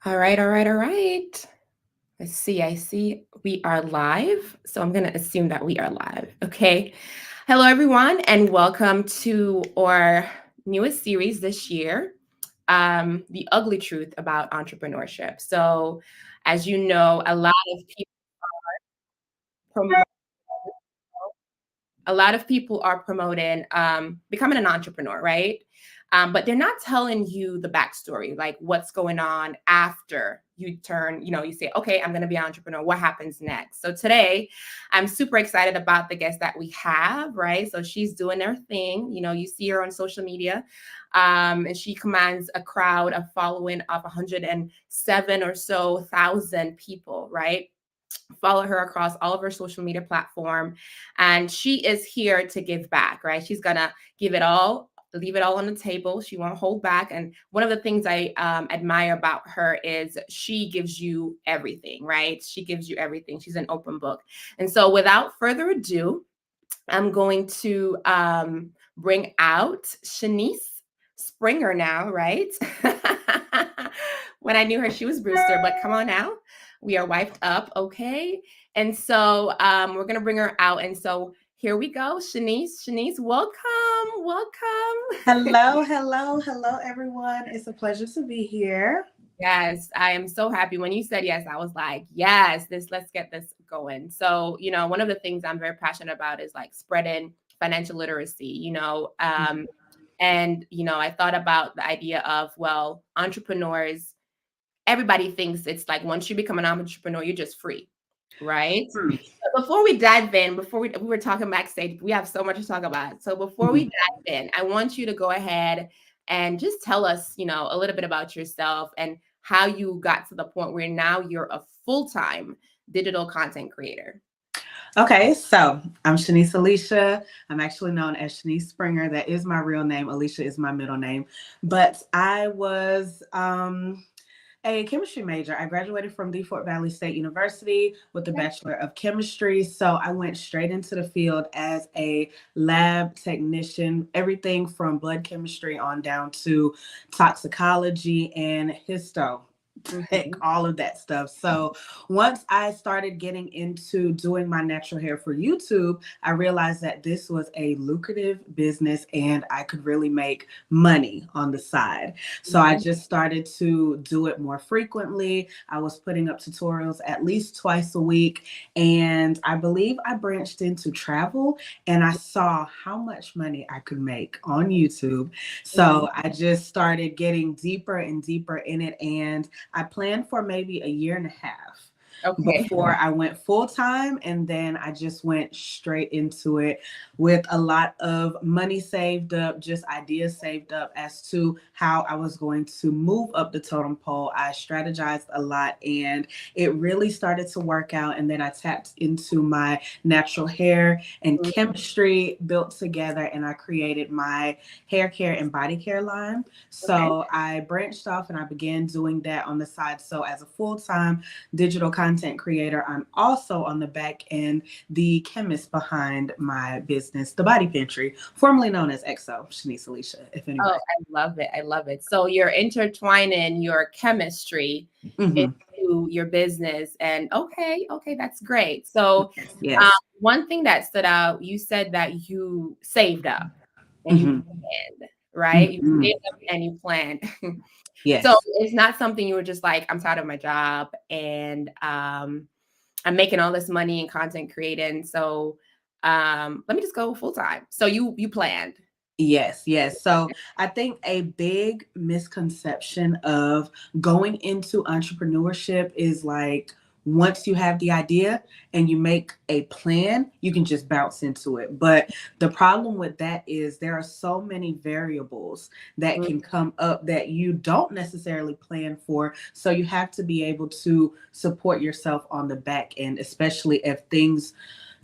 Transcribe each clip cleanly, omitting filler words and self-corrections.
All right, all right, all right. Let's see. I see we are live. So I'm going to assume that we are live. Okay. Hello, everyone, and welcome to our newest series this year, The Ugly Truth About Entrepreneurship. So, as you know, promote, a lot of people are promoting becoming an entrepreneur, right? But they're not telling you the backstory, like what's going on after you turn, you say, okay, I'm going to be an entrepreneur. What happens next? So today, I'm super excited about the guest that we have, right? So she's doing her thing. You see her on social media, and she commands a crowd of following of 107 or so thousand people, right? Follow her across all of her social media platform, and she is here to give back, right? She's gonna give it all, leave it all on the table. She won't hold back. And one of the things I admire about her is she gives you everything, right? She gives you everything. She's an open book. And so without further ado, I'm going to bring out Shanice Springer now, right? When I knew her, she was Brewster, but come on now. We are wiped up, okay? And so we're going to bring her out. And so here we go, Shanice. Shanice, welcome, welcome. Hello, everyone. It's a pleasure to be here. Yes, I am so happy. When you said yes, I was like, yes, let's get this going. So, one of the things I'm very passionate about is like spreading financial literacy, and, I thought about the idea of, well, entrepreneurs, everybody thinks it's like once you become an entrepreneur, you're just free, right? Hmm. But before we dive in, before we were talking backstage, we have so much to talk about. So before we Mhm. dive in, I want you to go ahead and just tell us, a little bit about yourself and how you got to the point where now you're a full-time digital content creator. Okay, so I'm Shanice Alicia. I'm actually known as Shanice Springer. That is my real name. Alicia is my middle name. But I was a chemistry major. I graduated from the Fort Valley State University with a Bachelor of Chemistry. So I went straight into the field as a lab technician, everything from blood chemistry on down to toxicology and histo. Mhm. All of that stuff. So once I started getting into doing my natural hair for YouTube, I realized that this was a lucrative business and I could really make money on the side. So I Mhm. just started to do it more frequently. I was putting up tutorials at least twice a week. And I believe I branched into travel and I saw how much money I could make on YouTube. Mhm. So I just started getting deeper and deeper in it. And I planned for maybe a year and a half Okay. before I went full time. And then I just went straight into it with a lot of money saved up, just ideas saved up as to how I was going to move up the totem pole. I strategized a lot and it really started to work out. And then I tapped into my natural hair and chemistry built together, and I created my hair care and body care line. Okay. So I branched off and I began doing that on the side. So as a full-time digital content creator, I'm also on the back end, the chemist behind my business, The Body Pantry, formerly known as XO, Shanice Alicia, if Oh, anybody. I love it. I love it. So you're intertwining your chemistry Mm-hmm. into your business. And okay, that's great. So Yes. Yes. one thing that stood out, you said that you saved up and you Mm-hmm. planned, right? You Mm-hmm. saved up and you planned. So Yes. it's not something you were just like, I'm tired of my job and I'm making all this money in content creating. So let me just go full time. So you planned. Yes, yes. So I think a big misconception of going into entrepreneurship is like once you have the idea and you make a plan, you can just bounce into it. But the problem with that is there are so many variables that can come up that you don't necessarily plan for. So you have to be able to support yourself on the back end, especially if things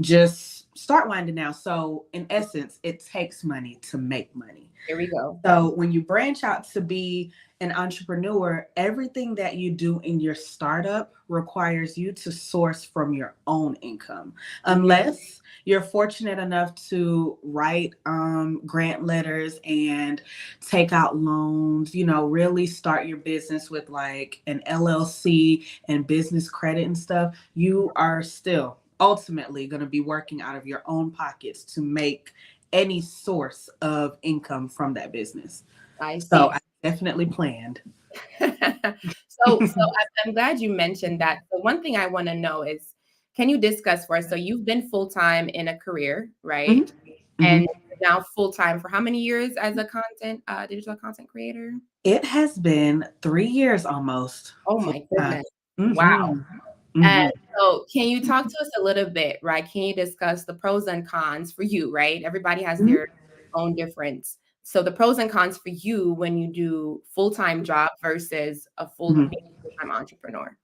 just start winding down. So, in essence, it takes money to make money. Here we go. So when you branch out to be an entrepreneur, everything that you do in your startup requires you to source from your own income. Unless you're fortunate enough to write grant letters and take out loans, really start your business with like an LLC and business credit and stuff, you are still ultimately going to be working out of your own pockets to make any source of income from that business. I So see. I definitely planned. I'm glad you mentioned that. So one thing I want to know is, can you discuss for us? So you've been full-time in a career, right? Mm-hmm. And Mm-hmm. now full-time for how many years as a digital content creator? It has been 3 years almost. Oh Full my time. goodness. Wow. Mm-hmm. And Mm-hmm. so can you talk to us a little bit, right? Can you discuss the pros and cons for you, right? Everybody has Mm-hmm. their own difference. So the pros and cons for you when you do full-time job versus Mm-hmm. being a full-time entrepreneur.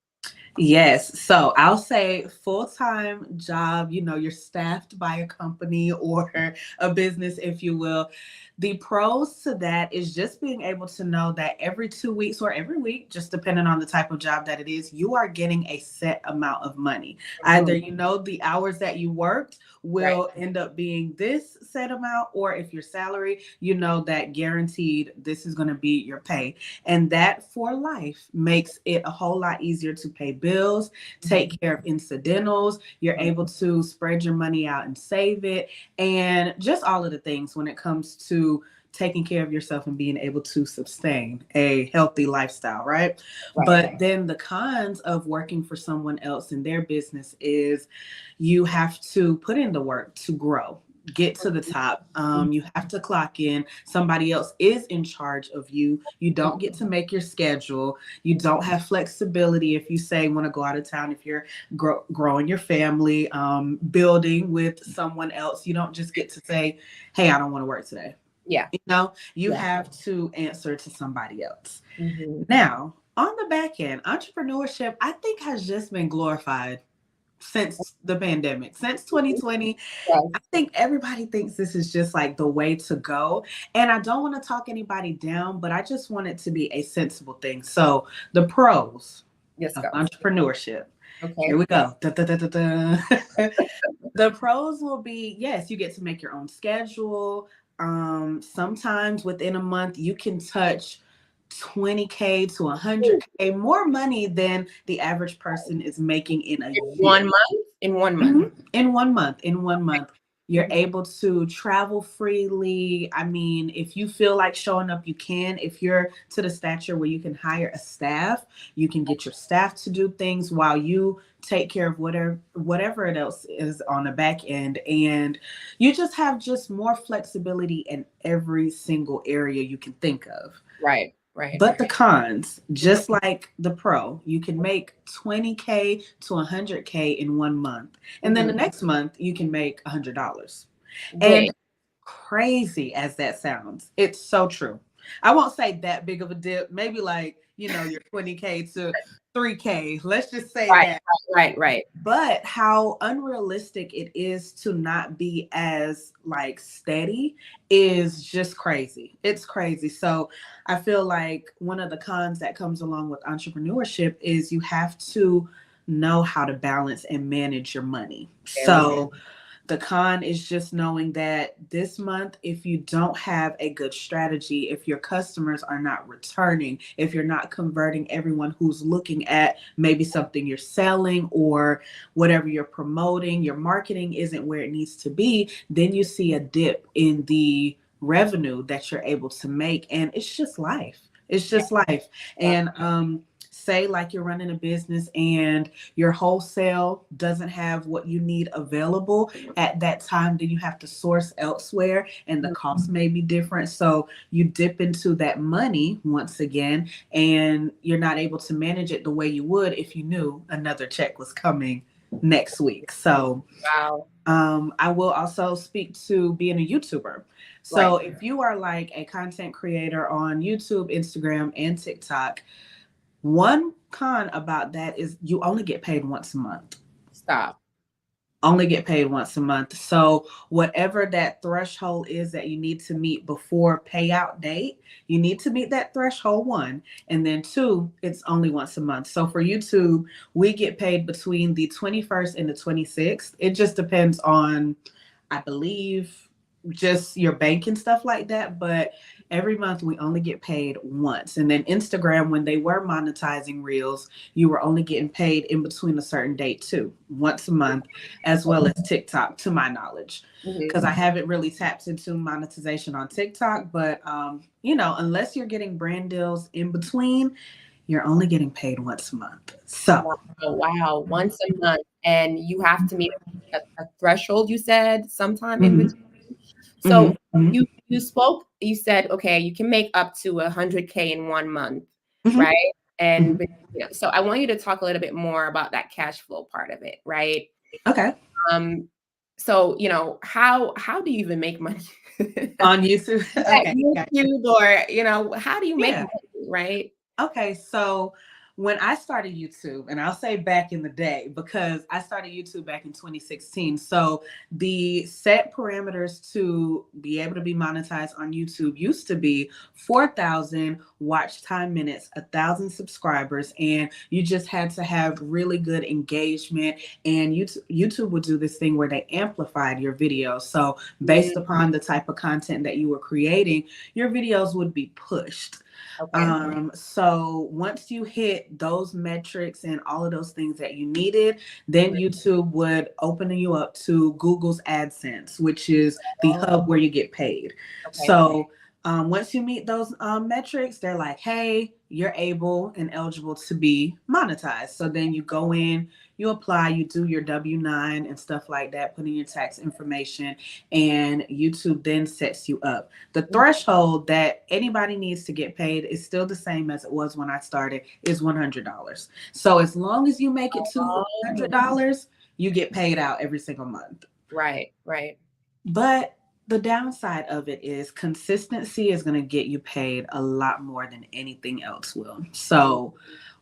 Yes. So I'll say full-time job, you're staffed by a company or a business, if you will. The pros to that is just being able to know that every 2 weeks or every week, just depending on the type of job that it is, you are getting a set amount of money. Either Mhm. the hours that you worked Right. will end up being this set amount, or if your salary, that guaranteed this is going to be your pay. And that for life makes it a whole lot easier to pay bills, take care of incidentals. You're able to spread your money out and save it, and just all of the things when it comes to taking care of yourself and being able to sustain a healthy lifestyle, right? Right. But then the cons of working for someone else in their business is you have to put in the work to grow, get to the top. You have to clock in. Somebody else is in charge of you. You don't get to make your schedule. You don't have flexibility if you say want to go out of town, if you're growing your family, building with someone else. You don't just get to say, hey, I don't want to work today. Yeah. You Yeah. have to answer to somebody else. Mhm. Now, on the back end, entrepreneurship, I think, has just been glorified since the pandemic, since 2020. Yes. I think everybody thinks this is just like the way to go. And I don't want to talk anybody down, but I just want it to be a sensible thing. So the pros Yes, of go. entrepreneurship. Here Okay. we go. Da, da, da, da, da. The pros will be, yes, you get to make your own schedule. Sometimes within a month, you can touch 20K to 100K, more money than the average person is making in a In year. 1 month? In 1 month. Mhm. In 1 month, in 1 month, you're Mhm. able to travel freely. I mean, if you feel like showing up, you can. If you're to the stature where you can hire a staff, you can get your staff to do things while you take care of whatever it else is on the back end. And you just have just more flexibility in every single area you can think of. Right. Right. But the cons, Mhm. just like the pro, you can make 20K to 100K in 1 month. And then the Mhm. next month, you can make $100. And Wait. crazy as that sounds, it's so true. I won't say that big of a dip, maybe like, your 20K to 3K. Let's just say Right. that. Right. Right. But how unrealistic it is to not be as like steady is just crazy. It's crazy. So I feel like one of the cons that comes along with entrepreneurship is you have to know how to balance and manage your money. Very good. So the con is just knowing that this month, if you don't have a good strategy, if your customers are not returning, if you're not converting everyone who's looking at maybe something you're selling or whatever you're promoting, your marketing isn't where it needs to be, then you see a dip in the revenue that you're able to make. And it's just life. It's Yeah. just life. Yeah. And say like you're running a business and your wholesale doesn't have what you need available at that time, then you have to source elsewhere and the cost may be different. So you dip into that money once again, and you're not able to manage it the way you would if you knew another check was coming next week. So Wow. I will also speak to being a YouTuber. Right. So if you are like a content creator on YouTube, Instagram, and TikTok, one con about that is you only get paid once a month. Stop. only get paid once a month. So whatever that threshold is that you need to meet before payout date, you need to meet that threshold, one. And then two, it's only once a month. So for YouTube, we get paid between the 21st and the 26th. It just depends on, I believe, just your bank and stuff like that. But every month we only get paid once. And then Instagram, when they were monetizing reels, you were only getting paid in between a certain date too, once a month, as well as TikTok, to my knowledge. Because I haven't really tapped into monetization on TikTok, but unless you're getting brand deals in between, you're only getting paid once a month. So wow, once a month, and you have to meet a threshold, you said, sometime in between. So you spoke, you said, okay, you can make up to 100K in 1 month, right? And so I want you to talk a little bit more about that cash flow part of it, right? Okay. So how do you even make money on YouTube? Okay, YouTube, or how do you make money, right? Okay, so when I started YouTube, and I'll say back in the day, because I started YouTube back in 2016. So the set parameters to be able to be monetized on YouTube used to be 4,000 watch time minutes, 1,000 subscribers, and you just had to have really good engagement. And YouTube would do this thing where they amplified your videos. So based upon the type of content that you were creating, your videos would be pushed. Okay. So once you hit those metrics and all of those things that you needed, then YouTube would open you up to Google's AdSense, which is the hub where you get paid. Okay. So once you meet those metrics, they're like, hey, you're able and eligible to be monetized. So then you go in, you apply, you do your W-9 and stuff like that, put in your tax information, and YouTube then sets you up. The threshold that anybody needs to get paid is still the same as it was when I started, is $100. So as long as you make it to $100, you get paid out every single month. Right. But the downside of it is consistency is going to get you paid a lot more than anything else will. So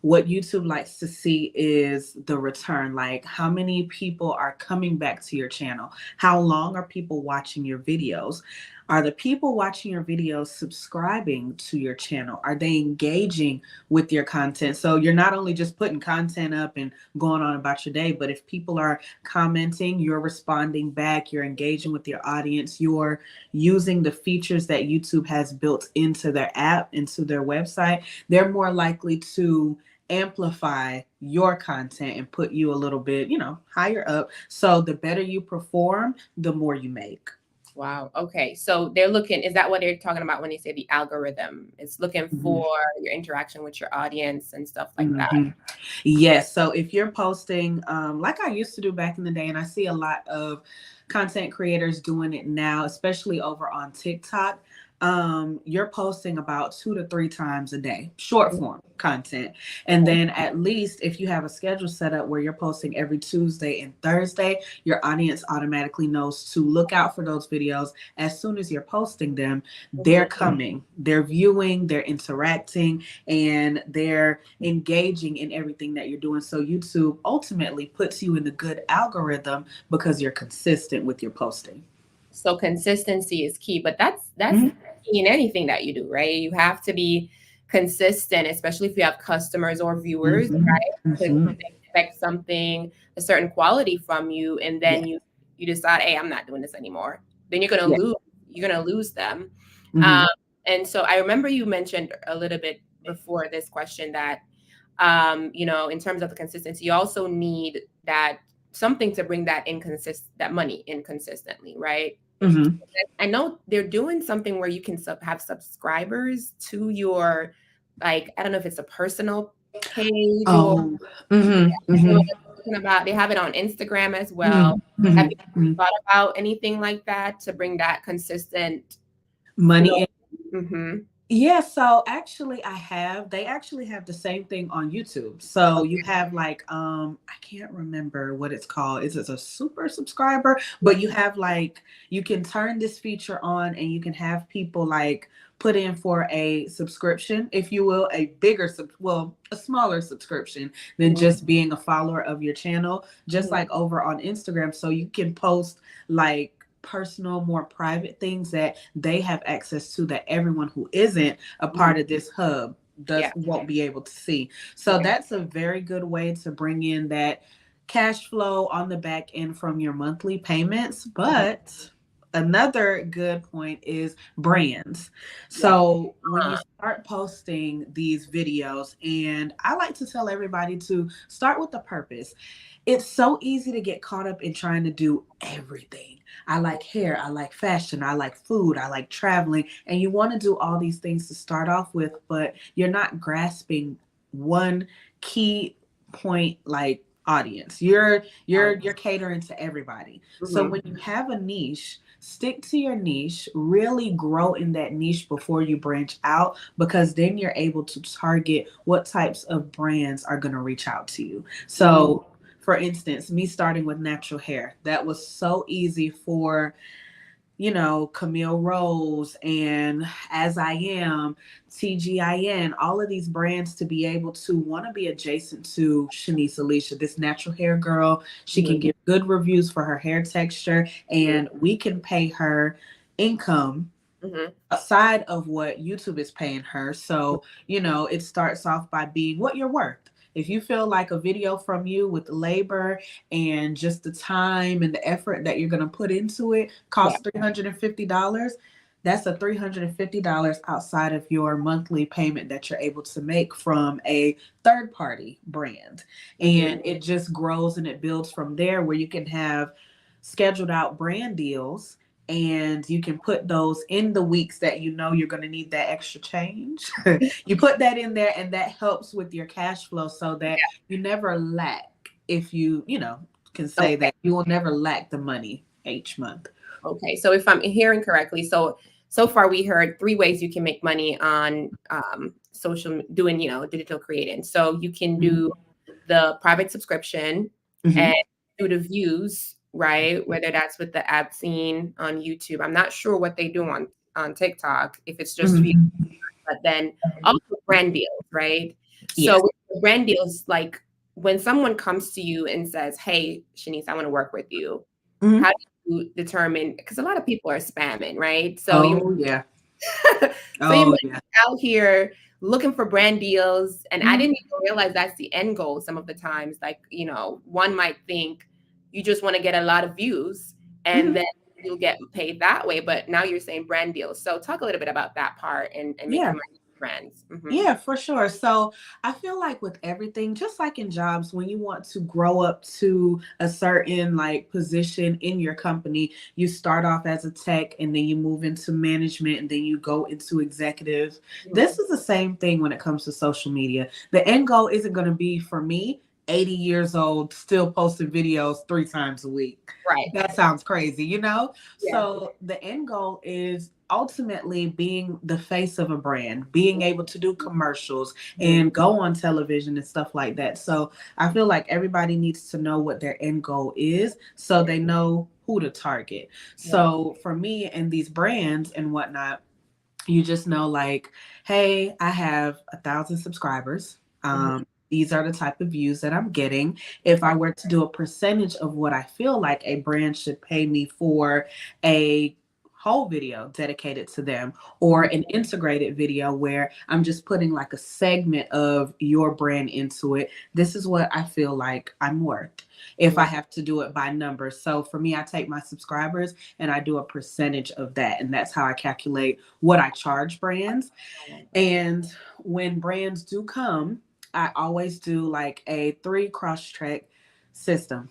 what YouTube likes to see is the return, like how many people are coming back to your channel? How long are people watching your videos? Are the people watching your videos subscribing to your channel? Are they engaging with your content? So you're not only just putting content up and going on about your day, but if people are commenting, you're responding back, you're engaging with your audience, you're using the features that YouTube has built into their app, into their website, they're more likely to amplify your content and put you a little bit, higher up. So the better you perform, the more you make. Wow. Okay. So they're looking, is that what they're talking about when they say the algorithm? It's looking for your interaction with your audience and stuff like that. Yes. So if you're posting, like I used to do back in the day, and I see a lot of content creators doing it now, especially over on TikTok, you're posting about 2 to 3 times a day, short form content. And then at least if you have a schedule set up where you're posting every Tuesday and Thursday, your audience automatically knows to look out for those videos. As soon as you're posting them, they're coming, they're viewing, they're interacting, and they're engaging in everything that you're doing. So YouTube ultimately puts you in the good algorithm because you're consistent with your posting. So consistency is key, but that's key in anything that you do, right? You have to be consistent, especially if you have customers or viewers, right? To expect something, a certain quality from you, and then you decide, hey, I'm not doing this anymore. Then you're gonna lose them. And so I remember you mentioned a little bit before this question that in terms of the consistency, you also need that something to bring that money in consistently, right? I know they're doing something where you can have subscribers to your, like, I don't know if it's a personal page or about. They have it on Instagram as well. Have you thought about anything like that to bring that consistent money in? Yeah, so actually I have. They actually have the same thing on YouTube. So you have like I can't remember what it's called. Is it a super subscriber? But you have like, you can turn this feature on and you can have people like put in for a subscription, if you will, a smaller subscription than just being a follower of your channel, just like over on Instagram. So you can post like personal, more private things that they have access to that everyone who isn't a part of this hub won't be able to see. So that's a very good way to bring in that cash flow on the back end from your monthly payments. But another good point is brands. So when you start posting these videos, and I like to tell everybody to start with the purpose. It's so easy to get caught up in trying to do everything. I like hair, I like fashion, I like food, I like traveling, and you want to do all these things to start off with, but you're not grasping one key point like audience. You're catering to everybody. So when you have a niche, stick to your niche, really grow in that niche before you branch out, because then you're able to target what types of brands are going to reach out to you. So for instance, me starting with natural hair, that was so easy for, Camille Rose and As I Am, TGIN, all of these brands to be able to want to be adjacent to Shanice Alicia, this natural hair girl. She can give good reviews for her hair texture, and we can pay her income aside of what YouTube is paying her. So, it starts off by being what you're worth. If you feel like a video from you with labor and just the time and the effort that you're going to put into it costs $350, that's a $350 outside of your monthly payment that you're able to make from a third party brand. And it just grows and it builds from there, where you can have scheduled out brand deals, and you can put those in the weeks that you're going to need that extra change. You put that in there, and that helps with your cash flow so that you never lack. If you can say that you will never lack the money each month. Okay, so if I'm hearing correctly, so far we heard 3 ways you can make money on social, doing digital creating. So you can do the private subscription and do the views, right? Whether that's with the ad scene on YouTube. I'm not sure what they do on TikTok, if it's just views, but then also brand deals, right? Yes. So with the brand deals, like when someone comes to you and says, "Hey, Shanice, I want to work with you," how do you determine? Because a lot of people are spamming, right? So yeah. So you're out here looking for brand deals, and I didn't even realize that's the end goal. Some of the times, like, one might think you just want to get a lot of views and then you'll get paid that way. But now you're saying brand deals. So talk a little bit about that part and making money with brands. Yeah, for sure. So I feel like with everything, just like in jobs, when you want to grow up to a certain position in your company, you start off as a tech, and then you move into management, and then you go into executive. This is the same thing when it comes to social media. The end goal isn't going to be, for me, 80 years old, still posting videos 3 times a week. Right. That sounds crazy, Yeah. So the end goal is ultimately being the face of a brand, being able to do commercials and go on television and stuff like that. So I feel like everybody needs to know what their end goal is, so they know who to target. So for me and these brands and whatnot, you just know, hey, I have 1,000 subscribers. These are the type of views that I'm getting. If I were to do a percentage of what I feel like a brand should pay me for a whole video dedicated to them, or an integrated video where I'm just putting a segment of your brand into it, this is what I feel like I'm worth if I have to do it by numbers. So for me, I take my subscribers and I do a percentage of that. And that's how I calculate what I charge brands. And when brands do come, I always do a 3 cross-check system.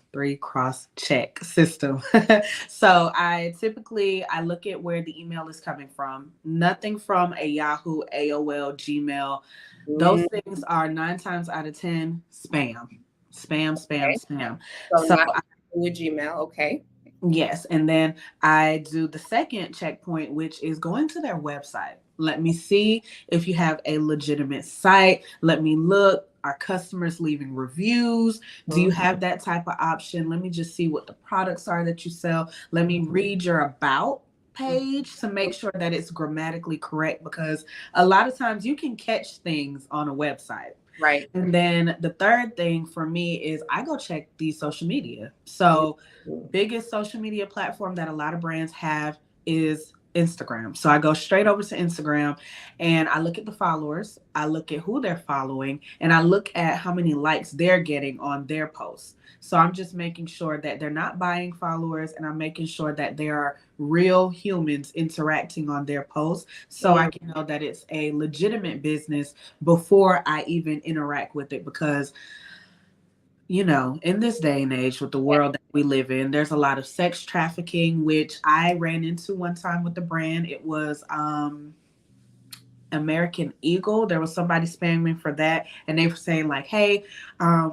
So I look at where the email is coming from. Nothing from a Yahoo, AOL, Gmail. Those things are 9 times out of 10 spam. Spam. So not with Gmail, okay. Yes. And then I do the second checkpoint, which is going to their website. Let me see if you have a legitimate site. Let me look. Are customers leaving reviews? Do you have that type of option? Let me just see what the products are that you sell. Let me read your about. page to make sure that it's grammatically correct, because a lot of times you can catch things on a website. Right. And then the third thing for me is I go check the social media. So biggest social media platform that a lot of brands have is Instagram. So I go straight over to Instagram and I look at the followers, I look at who they're following, and I look at how many likes they're getting on their posts. So I'm just making sure that they're not buying followers, and I'm making sure that there are real humans interacting on their posts, so I can know that it's a legitimate business before I even interact with it. Because in this day and age with the world that we live in, there's a lot of sex trafficking, which I ran into one time with the brand. It was American Eagle. There was somebody spamming for that, and they were saying like, "Hey,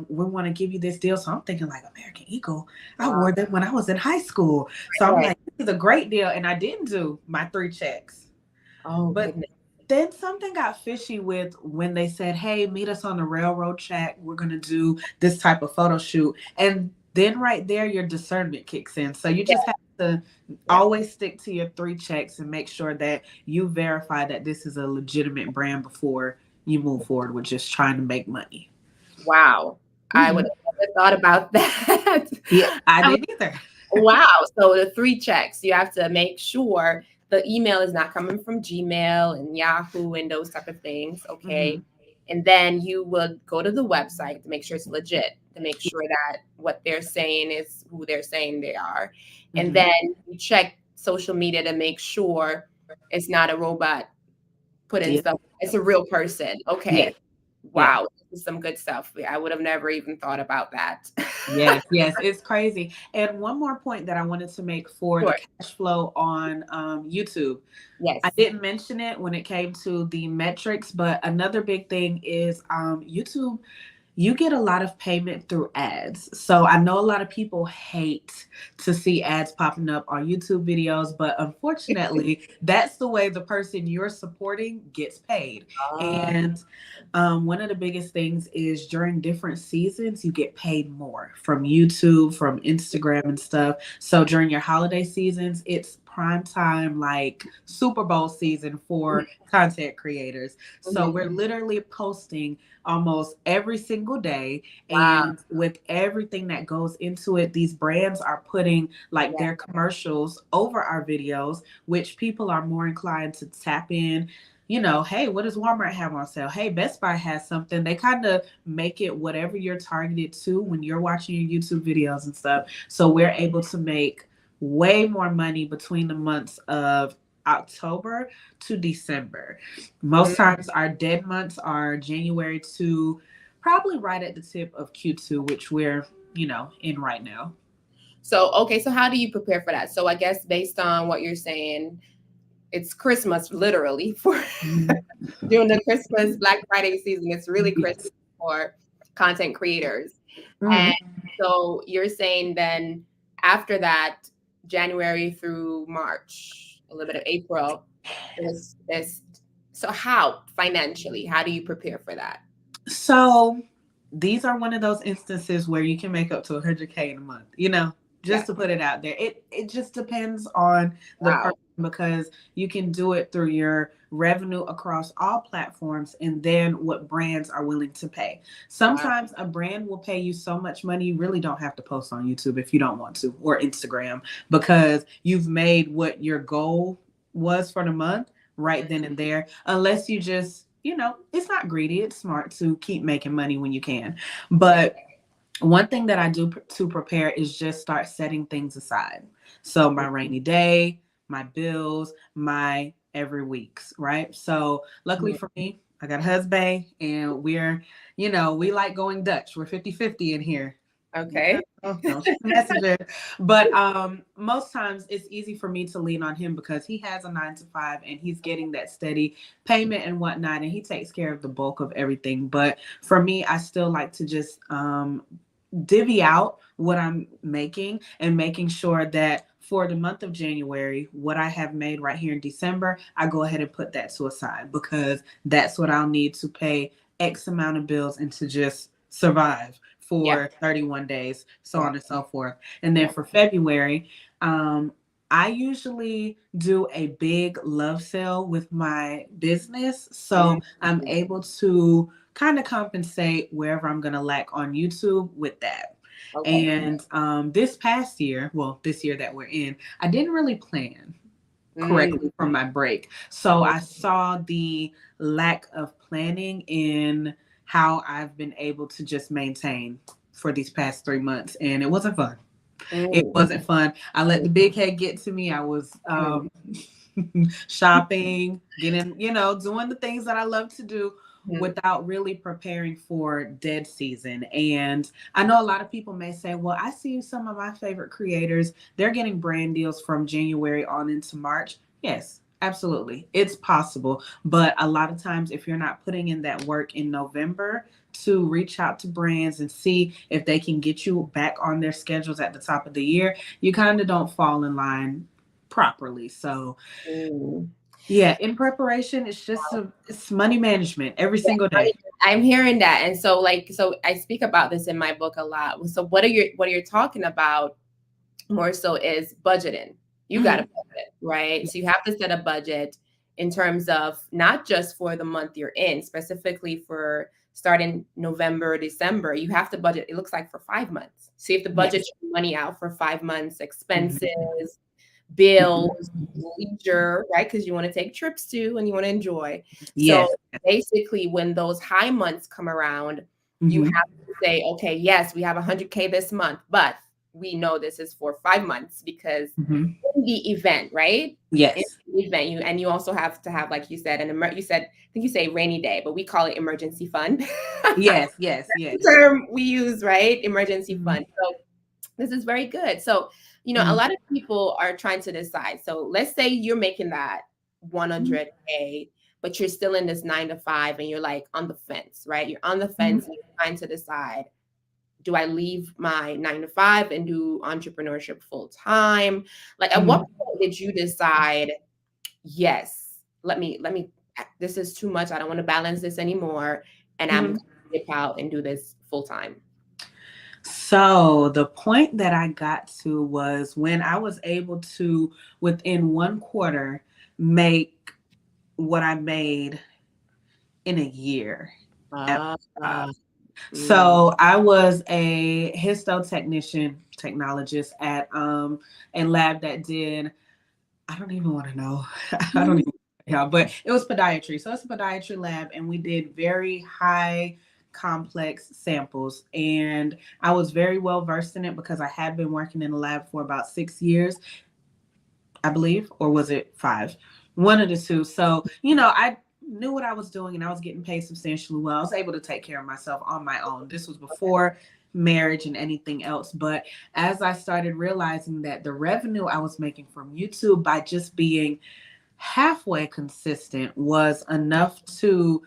we want to give you this deal." So I'm thinking like, American Eagle, I wore them when I was in high school. So I'm like, this is a great deal, and I didn't do my 3 checks. Oh, But goodness. then something got fishy with when they said, "Hey, meet us on the railroad track. We're gonna do this type of photo shoot," and then right there, your discernment kicks in. So you just have to always stick to your 3 checks and make sure that you verify that this is a legitimate brand before you move forward with just trying to make money. Wow. I would have never thought about that. Yeah, I didn't either. Wow. So the 3 checks, you have to make sure the email is not coming from Gmail and Yahoo and those type of things. Okay. And then you would go to the website to make sure it's legit, to make sure that what they're saying is who they're saying they are. And then you check social media to make sure it's not a robot putting stuff. It's a real person. Okay. Wow. This is some good stuff. I would have never even thought about that. Yes, it's crazy. And one more point that I wanted to make for the cash flow on YouTube. Yes. I didn't mention it when it came to the metrics, but another big thing is YouTube, you get a lot of payment through ads. So I know a lot of people hate to see ads popping up on YouTube videos, but unfortunately, that's the way the person you're supporting gets paid. And one of the biggest things is during different seasons, you get paid more from YouTube, from Instagram and stuff. So during your holiday seasons, it's prime time, like Super Bowl season for content creators. So we're literally posting almost every single day. And with everything that goes into it, these brands are putting like their commercials over our videos, which people are more inclined to tap in. Hey, what does Walmart have on sale? Hey, Best Buy has something. They kind of make it whatever you're targeted to when you're watching your YouTube videos and stuff. So we're able to make way more money between the months of October to December. Most times our dead months are January to probably right at the tip of Q2, which we're, in right now. So, okay. So how do you prepare for that? So I guess based on what you're saying, it's Christmas literally for during the Christmas Black Friday season. It's really Christmas for content creators. And so you're saying then after that, January through March, a little bit of April, so how financially, how do you prepare for that? So these are one of those instances where you can make up to $100K in a month, just to put it out there. It just depends on the person, because you can do it through your revenue across all platforms and then what brands are willing to pay. Sometimes a brand will pay you so much money you really don't have to post on YouTube if you don't want to, or Instagram, because you've made what your goal was for the month right then and there, unless you just, it's not greedy, it's smart to keep making money when you can. But one thing that I do to prepare is just start setting things aside. So my rainy day, my bills, my every weeks, right? So luckily for me, I got a husband and we're, we like going Dutch. We're 50-50 in here. Okay. Don't shoot the messenger. But most times it's easy for me to lean on him because he has a 9-to-5 and he's getting that steady payment and whatnot, and he takes care of the bulk of everything. But for me, I still like to just divvy out what I'm making and making sure that for the month of January, what I have made right here in December, I go ahead and put that to a side, because that's what I'll need to pay X amount of bills and to just survive for 31 days, so on and so forth. And then for February, I usually do a big love sale with my business. So I'm Mhm. able to kind of compensate wherever I'm going to lack on YouTube with that. Okay. And this past year, well, this year that we're in, I didn't really plan Mm, correctly from my break. So mhm, I saw the lack of planning in how I've been able to just maintain for these past 3 months. And it wasn't fun. It mm, wasn't fun. I let the big head get to me. I was mhm, shopping, getting, doing the things that I love to do mhm. without really preparing for dead season. And I know a lot of people may say, well, I see some of my favorite creators, they're getting brand deals from January on into March. Yes, absolutely. It's possible. But a lot of times, if you're not putting in that work in November, to reach out to brands and see if they can get you back on their schedules at the top of the year, you kind of don't fall in line properly. So, Mm. yeah, in preparation, it's money management every Yeah, single day. I'm hearing that. And so so I speak about this in my book a lot. So what you're talking about more so is budgeting. You got to Mhm. budget, right? So you have to set a budget in terms of not just for the month you're in, specifically for starting November, December, you have to budget, it looks like for 5 months. So you have to budget Yes. your money out for 5 months, Mhm. expenses, Mhm. bills, leisure, right? Because you want to take trips too and you want to enjoy. So Yes. basically, when those high months come around, you Mhm. have to say, okay, yes, we have 100K this month, but we know this is for 5 months because Mhm. in the event, right? In Yes. the event, you also have to have, like you said, you said, I think you say rainy day, but we call it emergency fund. Yes. Yes. The Yes. term we use, right? Emergency Mhm. fund. So this is very good. So, a Mhm. lot of people are trying to decide. So let's say you're making that Mhm. 100K, but you're still in this 9 to 5 and you're like on the fence, right? You're on the Mhm. fence and you're trying to decide, do I leave my 9 to 5 and do entrepreneurship full time? Like at what Mhm. point did you decide, yes, let me, this is too much. I don't want to balance this anymore. And I'm going Mhm. to dip out and do this full time. So the point that I got to was when I was able to, within 1 quarter, make what I made in a year at Ah, my job. mm, So I was a histotechnician, technologist at a lab that did, I don't even want to know. I don't even, yeah, but it was podiatry. So it's a podiatry lab, and we did very high complex samples. And I was very well versed in it because I had been working in the lab for about 6 years, I believe, or was it 5? One of the two. So, I knew what I was doing and I was getting paid substantially well. I was able to take care of myself on my own. This was before marriage and anything else. But as I started realizing that the revenue I was making from YouTube by just being halfway consistent was enough to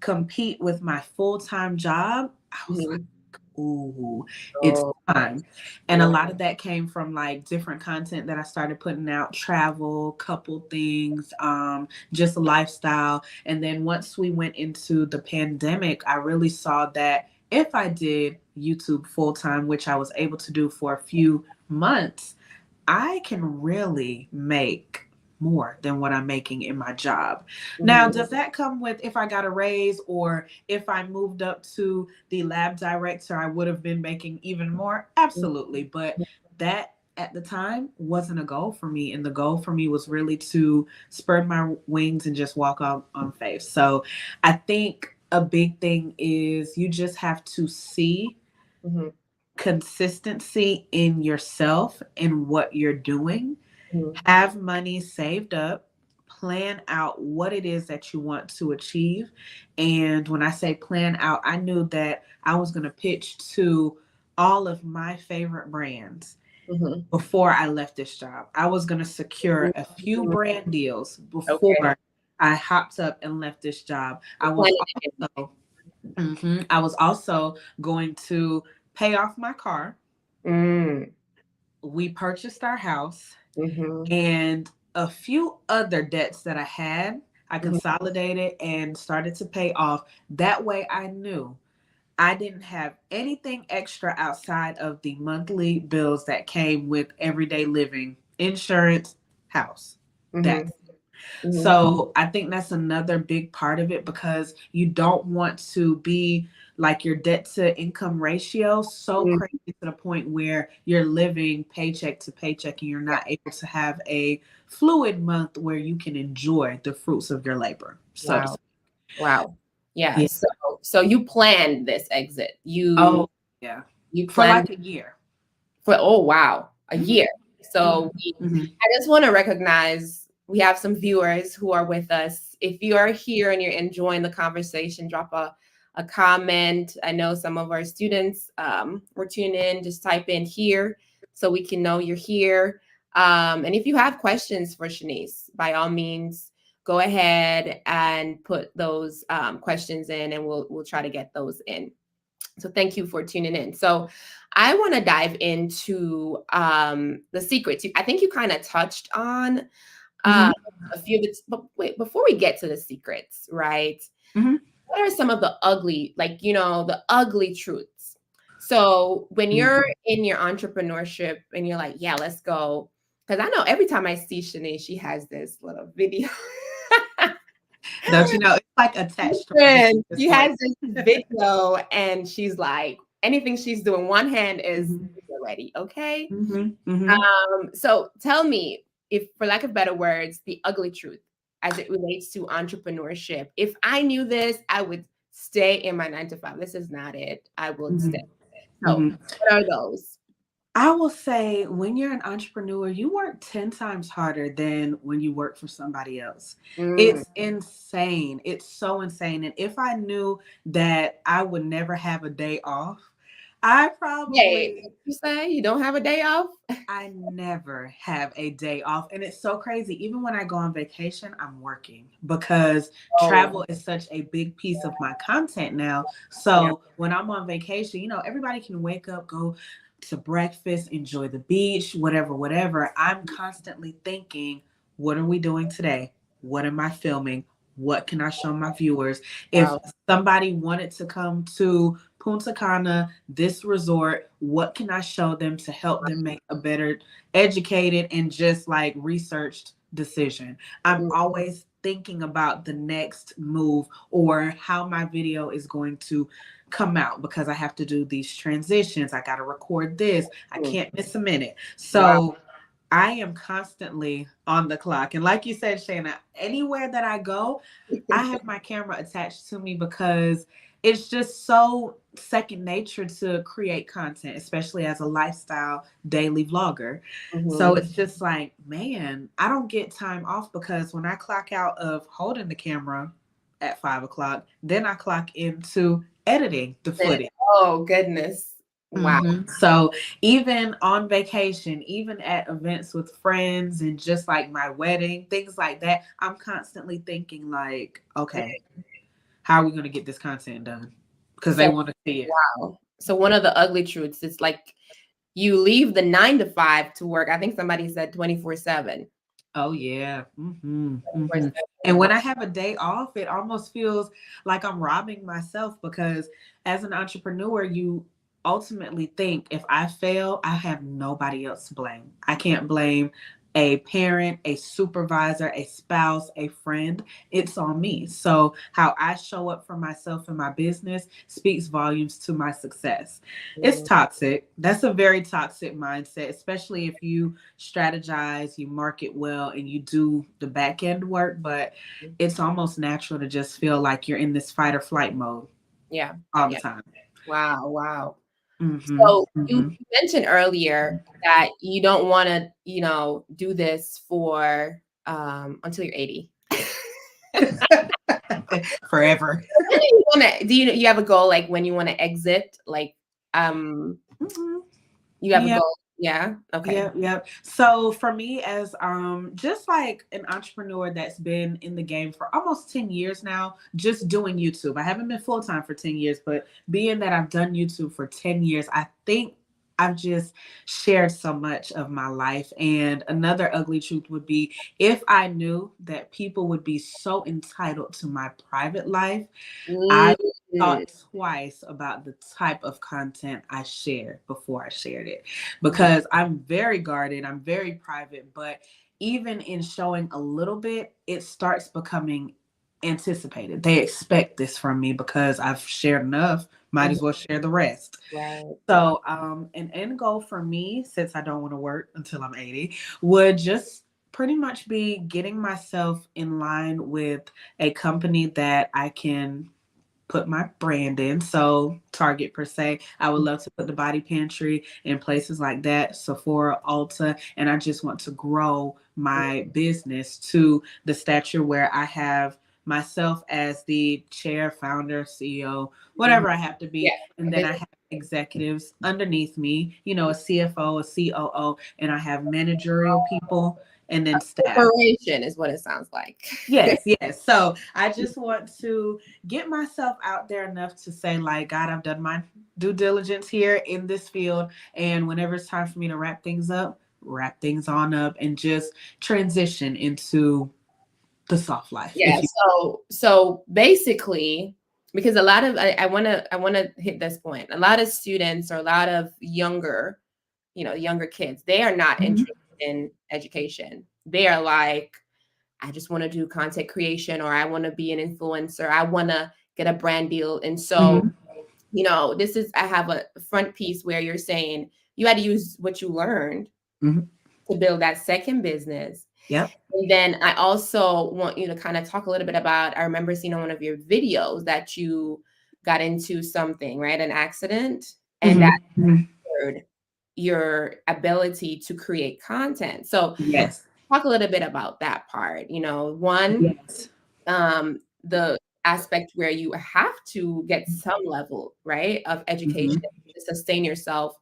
compete with my full-time job, I was like, mhm. ooh, it's Oh, time. And a yeah. lot of that came from like different content that I started putting out, travel, couple things, just lifestyle. And then once we went into the pandemic, I really saw that if I did YouTube full time, which I was able to do for a few months, I can really make more than what I'm making in my job. Now, Mhm, does that come with if I got a raise or if I moved up to the lab director, I would have been making even more? Absolutely. But that at the time wasn't a goal for me. And the goal for me was really to spread my wings and just walk on faith. So I think a big thing is you just have to see mhm, consistency in yourself and what you're doing. mhm, Have money saved up, plan out what it is that you want to achieve. And when I say plan out, I knew that I was going to pitch to all of my favorite brands mhm, before I left this job. I was going to secure a few mhm. brand deals Okay. before I hopped up and left this job. You're planning ahead. I was also going to pay off my car. Mm, We purchased our house mhm, and a few other debts that I had. I mhm, consolidated and started to pay off. That way I knew I didn't have anything extra outside of the monthly bills that came with everyday living insurance, house. Mm-hmm. That's so I think that's another big part of it, because you don't want to be like your debt to income ratio so Mm-hmm. crazy to the point where you're living paycheck to paycheck and you're Yeah. not able to have a fluid month where you can enjoy the fruits of your labor, so to Wow. speak. Wow. Yeah. Yeah. So you planned this exit. Oh, yeah. You For planned like a year. for, oh wow, a Mhm, year. So mhm, I just want to recognize we have some viewers who are with us. If you are here and you're enjoying the conversation, drop a comment. I know some of our students were tuning in. Just type in here so we can know you're here. And if you have questions for Shanice, by all means, go ahead and put those questions in, and we'll try to get those in. So thank you for tuning in. So I want to dive into the secrets. I think you kind of touched on mhm, a few of the, but wait, before we get to the secrets, right? mhm, What are some of the ugly, like, the ugly truths? So when you're mhm. in your entrepreneurship and you're like, yeah, let's go. Because I know every time I see Shanae, she has this little video. Don't you know, it's like attached to my And business she like has this video and she's like, anything she's doing, one hand is mhm, ready, okay? mhm, mhm. So tell me, if for lack of better words, the ugly truth as it relates to entrepreneurship. If I knew this, I would stay in my 9 to 5. This is not it. I would stay. Mhm, So mhm. what are those? I will say when you're an entrepreneur, you work 10 times harder than when you work for somebody else. Mm. It's insane. It's so insane. And if I knew that I would never have a day off, I Wait, probably what you say? You don't have a day off? I never have a day off. And it's so crazy. Even when I go on vacation, I'm working because Oh, travel is such a big piece of my content now. yeah. So when I'm on vacation, everybody can wake up, go to breakfast, enjoy the beach, whatever, whatever. I'm constantly thinking, what are we doing today? What am I filming? What can I show my viewers? If Wow. somebody wanted to come to Punta Cana, this resort, what can I show them to help them make a better educated and just like researched decision? I'm Mm, always thinking about the next move or how my video is going to come out because I have to do these transitions. I got to record this. I mm. can't miss a minute. Wow. So I am constantly on the clock. And like you said, Shayna, anywhere that I go, I have my camera attached to me because it's just so second nature to create content, especially as a lifestyle daily vlogger. So Mhm. it's just like, man, I don't get time off because when I clock out of holding the camera at 5 o'clock, then I clock into editing the footage. Oh, goodness. Wow. So even on vacation, even at events with friends and just like my wedding, things like that, I'm constantly thinking like, okay, how are we going to get this content done? Because they So, want to see it. wow. So one of the ugly truths is like you leave the 9 to 5 to work. I think somebody said 24/7. Oh yeah. And 24/7. when I have a day off, it almost feels like I'm robbing myself because as an entrepreneur, you ultimately think if I fail, I have nobody else to blame. I can't blame a parent, a supervisor, a spouse, a friend. It's on me. So how I show up for myself and my business speaks volumes to my success. It's Mhm. toxic. That's a very toxic mindset, especially if you strategize, you market well, and you do the back end work. But it's almost natural to just feel like you're in this fight or flight mode Yeah. all the Yeah. time. Wow. Wow. Mm-hmm. So you Mm-hmm. mentioned earlier that you don't want to, do this for until you're 80. Forever. When do you want to? Do you have a goal like when you want to exit? Like, Mm-hmm. you have a Yeah. goal? Yeah. Okay. Yep, yep. So for me as just like an entrepreneur that's been in the game for almost 10 years now, just doing YouTube. I haven't been full-time for 10 years, but being that I've done YouTube for 10 years, I think I've just shared so much of my life. And another ugly truth would be if I knew that people would be so entitled to my private life, I Mm, Mm, thought twice about the type of content I shared before I shared it, mhm. because I'm very guarded, I'm very private, but even in showing a little bit, it starts becoming anticipated. They expect this from me because I've shared enough, might Mhm. as well share the rest. Right. So, an end goal for me, since I don't want to work until I'm 80, would just pretty much be getting myself in line with a company that I can put my brand in. So Target per se, I would love to put the Body Pantry in places like that, Sephora, Ulta, and I just want to grow my business to the stature where I have myself as the chair, founder, CEO, Mhm. whatever I have to Yeah. be, and A then I business have executives underneath me, you know, a CFO, a COO, and I have managerial people and then staff. corporation is what it sounds like. Yes, yes. So I just want to get myself out there enough to say, like, God, I've done my due diligence here in this field. And whenever it's time for me to wrap things up, wrap things on up and just transition into the soft life. Yeah. If you So basically, because a lot of I wanna hit this point. A lot of students or a lot of younger, younger kids, they are not Mhm, interested in education. They are like, I just want to do content creation, or I want to be an influencer. I want to get a brand deal. And so, mhm, I have a front piece where you're saying you had to use what you learned mhm. to build that second business. Yep. And then I also want you to kind of talk a little bit about, I remember seeing on one of your videos that you got into something, right? An accident, and that Mhm, mhm. hurt your ability to create content. So Yes. talk a little bit about that part. One, Yes. the aspect where you have to get some level, right, of education Mhm. to sustain yourself.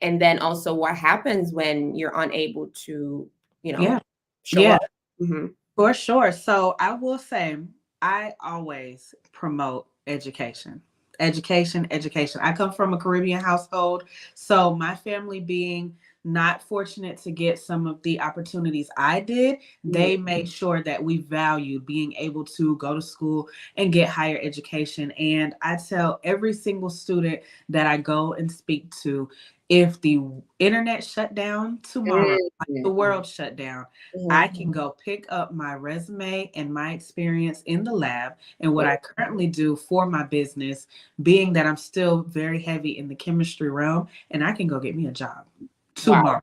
And then also what happens when you're unable to, Yeah. show Yeah. up. Mhm. For sure. So I will say, I always promote education. Education, education. I come from a Caribbean household. So my family being not fortunate to get some of the opportunities I did, Mhm. they made sure that we valued being able to go to school and get higher education. And I tell every single student that I go and speak to, if the internet shut down tomorrow, like the Mhm. world shut down, I Mhm. can go pick up my resume and my experience in the lab and what Mhm. I currently do for my business, being that I'm still very heavy in the chemistry realm, and I can go get me a job Wow. tomorrow.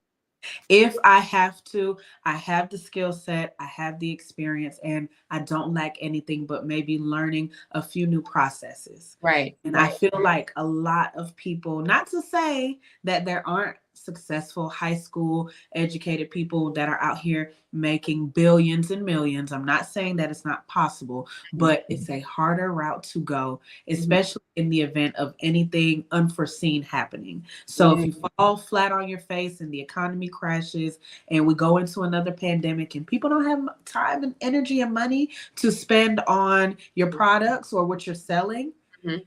If I have to, I have the skill set, I have the experience, and I don't lack anything but maybe learning a few new processes. Right. And I Right. feel like a lot of people, not to say that there aren't successful high school educated people that are out here making billions and millions. I'm not saying that it's not possible, but it's a harder route to go, Mhm. especially in the event of anything unforeseen happening. So if Mhm. you fall flat on your face and the economy crashes and we go into another pandemic and people don't have time and energy and money to spend on your products or what you're selling, Mhm.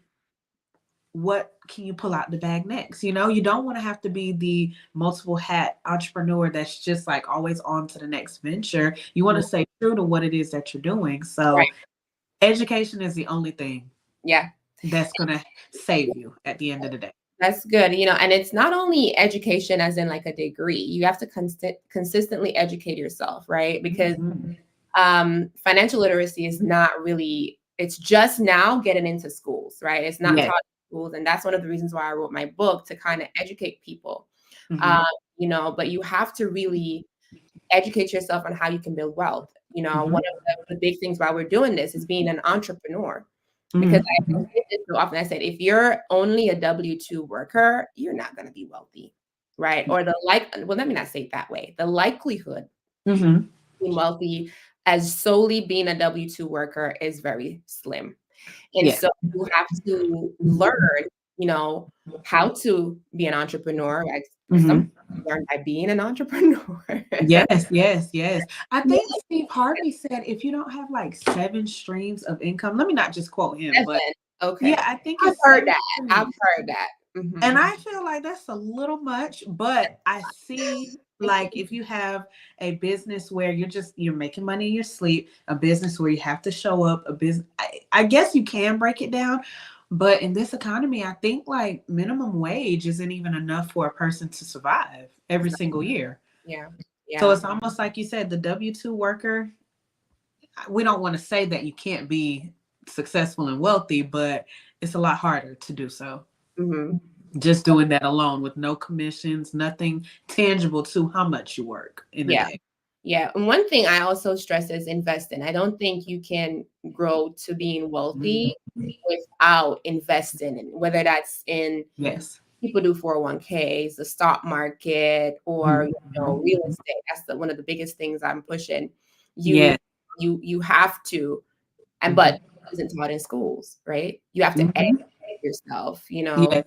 what can you pull out the bag next? You know, you don't want to have to be the multiple hat entrepreneur that's just like always on to the next venture. You want Mhm. to stay true to what it is that you're doing. Right. So education is the only thing Yeah. that's going to save you at the end of the day. That's good. And it's not only education as in like a degree. You have to consistently educate yourself, right? Because Mhm. financial literacy is not really, it's just now getting into schools, right? It's not Yes. taught in schools. And that's one of the reasons why I wrote my book, to kind of educate people. Mhm. Um, but you have to really educate yourself on how you can build wealth. One Mhm. of the big things why we're doing this is being an entrepreneur. Because Mhm. I Mhm. say this so often, I said, if you're only a W-2 worker, you're not going to be wealthy, right? Or well, let me not say it that way. The likelihood of Mhm. being wealthy as solely being a W-2 worker is very slim. And Yeah. so you have to learn, you know, how to be an entrepreneur. Like some Mhm. people learn by being an entrepreneur. Yes, yes, yes. I think Steve Harvey said if you don't have like 7 streams of income, let me not just quote him, but 7. yeah, Okay. I think I've it's heard seven that. I've streams. heard that. And Mhm. I feel like that's a little much, but I see like if you have a business where you're making money in your sleep, a business where you have to show up, a business I guess you can break it down, But in this economy, I think like minimum wage isn't even enough for a person to survive every single year. Yeah. So Yeah. it's almost like you said, the W-2 worker, we don't want to say that you can't be successful and wealthy, but it's a lot harder to do so. Hmm. Just doing that alone with no commissions, nothing tangible to how much you work in a Yeah. day. Yeah. And one thing I also stress is investing. I don't think you can grow to being wealthy Mhm. without investing in, whether that's in, Yes. people do 401ks, the stock market, or Mhm. real estate. That's one of the biggest things I'm pushing. You Yes. you have to, and but Mhm. it isn't taught in schools, right? You have to educate Mhm. yourself. Yes.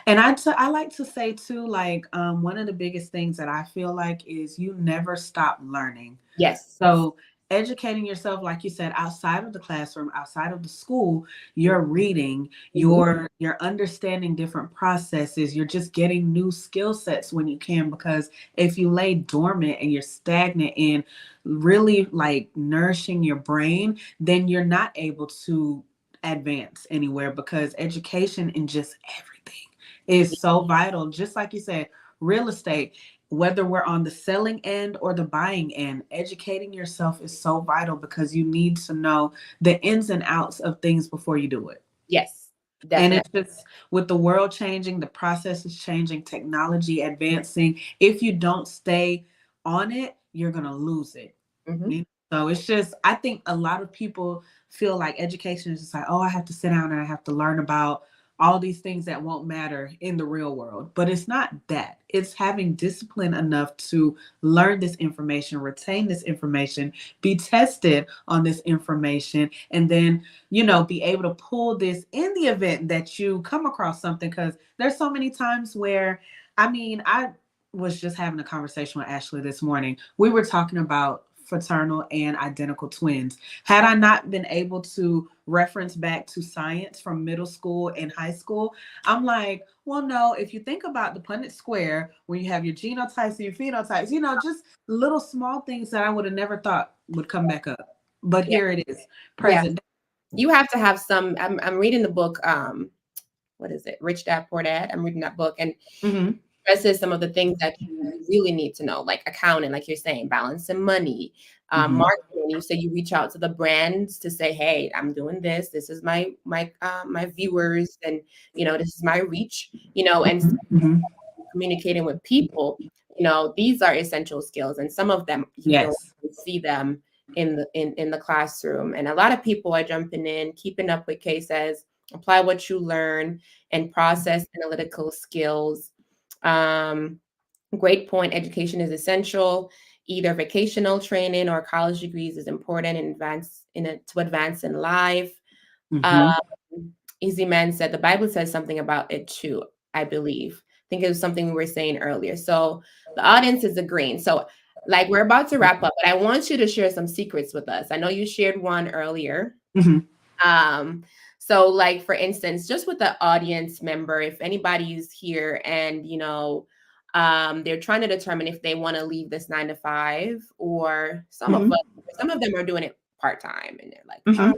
And I like to say too, like, one of the biggest things that I feel like is you never stop learning. Yes. So educating yourself, like you said, outside of the classroom, outside of the school, you're reading, Mhm. you're understanding different processes, you're just getting new skill sets when you can, because if you lay dormant and you're stagnant in really like nourishing your brain, then you're not able to advance anywhere, because education in just everything is so vital. Just like you said, real estate, whether we're on the selling end or the buying end, educating yourself is so vital, because you need to know the ins and outs of things before you do it. Yes, And it's definitely. just with the world changing, the process is changing, technology advancing. If you don't stay on it, you're going to lose it. Hmm. You know? So it's just, I think a lot of people feel like education is just like, oh, I have to sit down and I have to learn about all these things that won't matter in the real world. But it's not that. It's having discipline enough to learn this information, retain this information, be tested on this information, and then, be able to pull this in the event that you come across something. Because there's so many times where, I was just having a conversation with Ashley this morning. We were talking about fraternal and identical twins. Had I not been able to reference back to science from middle school and high school, I'm like, well, no, if you think about the Punnett square, where you have your genotypes and your phenotypes, just little small things that I would have never thought would come back up. But Yeah. here it is, Yeah. present. You have to have some. I'm reading the book. What is it? Rich Dad Poor Dad. I'm reading that book, and Mm-hmm. stresses some of the things that you really need to know, like accounting, like you're saying, balancing money, Mm-hmm. marketing. You say you reach out to the brands to say, "Hey, I'm doing this. This is my viewers, and this is my reach." And Mm-hmm. communicating with people. These are essential skills, and some of them you don't Yes. see them in the classroom. And a lot of people are jumping in, keeping up with cases, apply what you learn, and process analytical skills. um, Great point. Education is essential. Either vocational training or college degrees is important to advance in life. Um, Mm-hmm. Easy Man said the Bible says something about it too, I believe. I think it was something we were saying earlier. So the audience is agreeing. So, like, we're about to wrap up, but I want you to share some secrets with us. I know you shared one earlier. Mm-hmm. Um, so, like, for instance, just with the audience member, if anybody's here and they're trying to determine if they want to leave this 9 to 5, or Mm-hmm. some of them are doing it part-time, and they're like, Mm-hmm.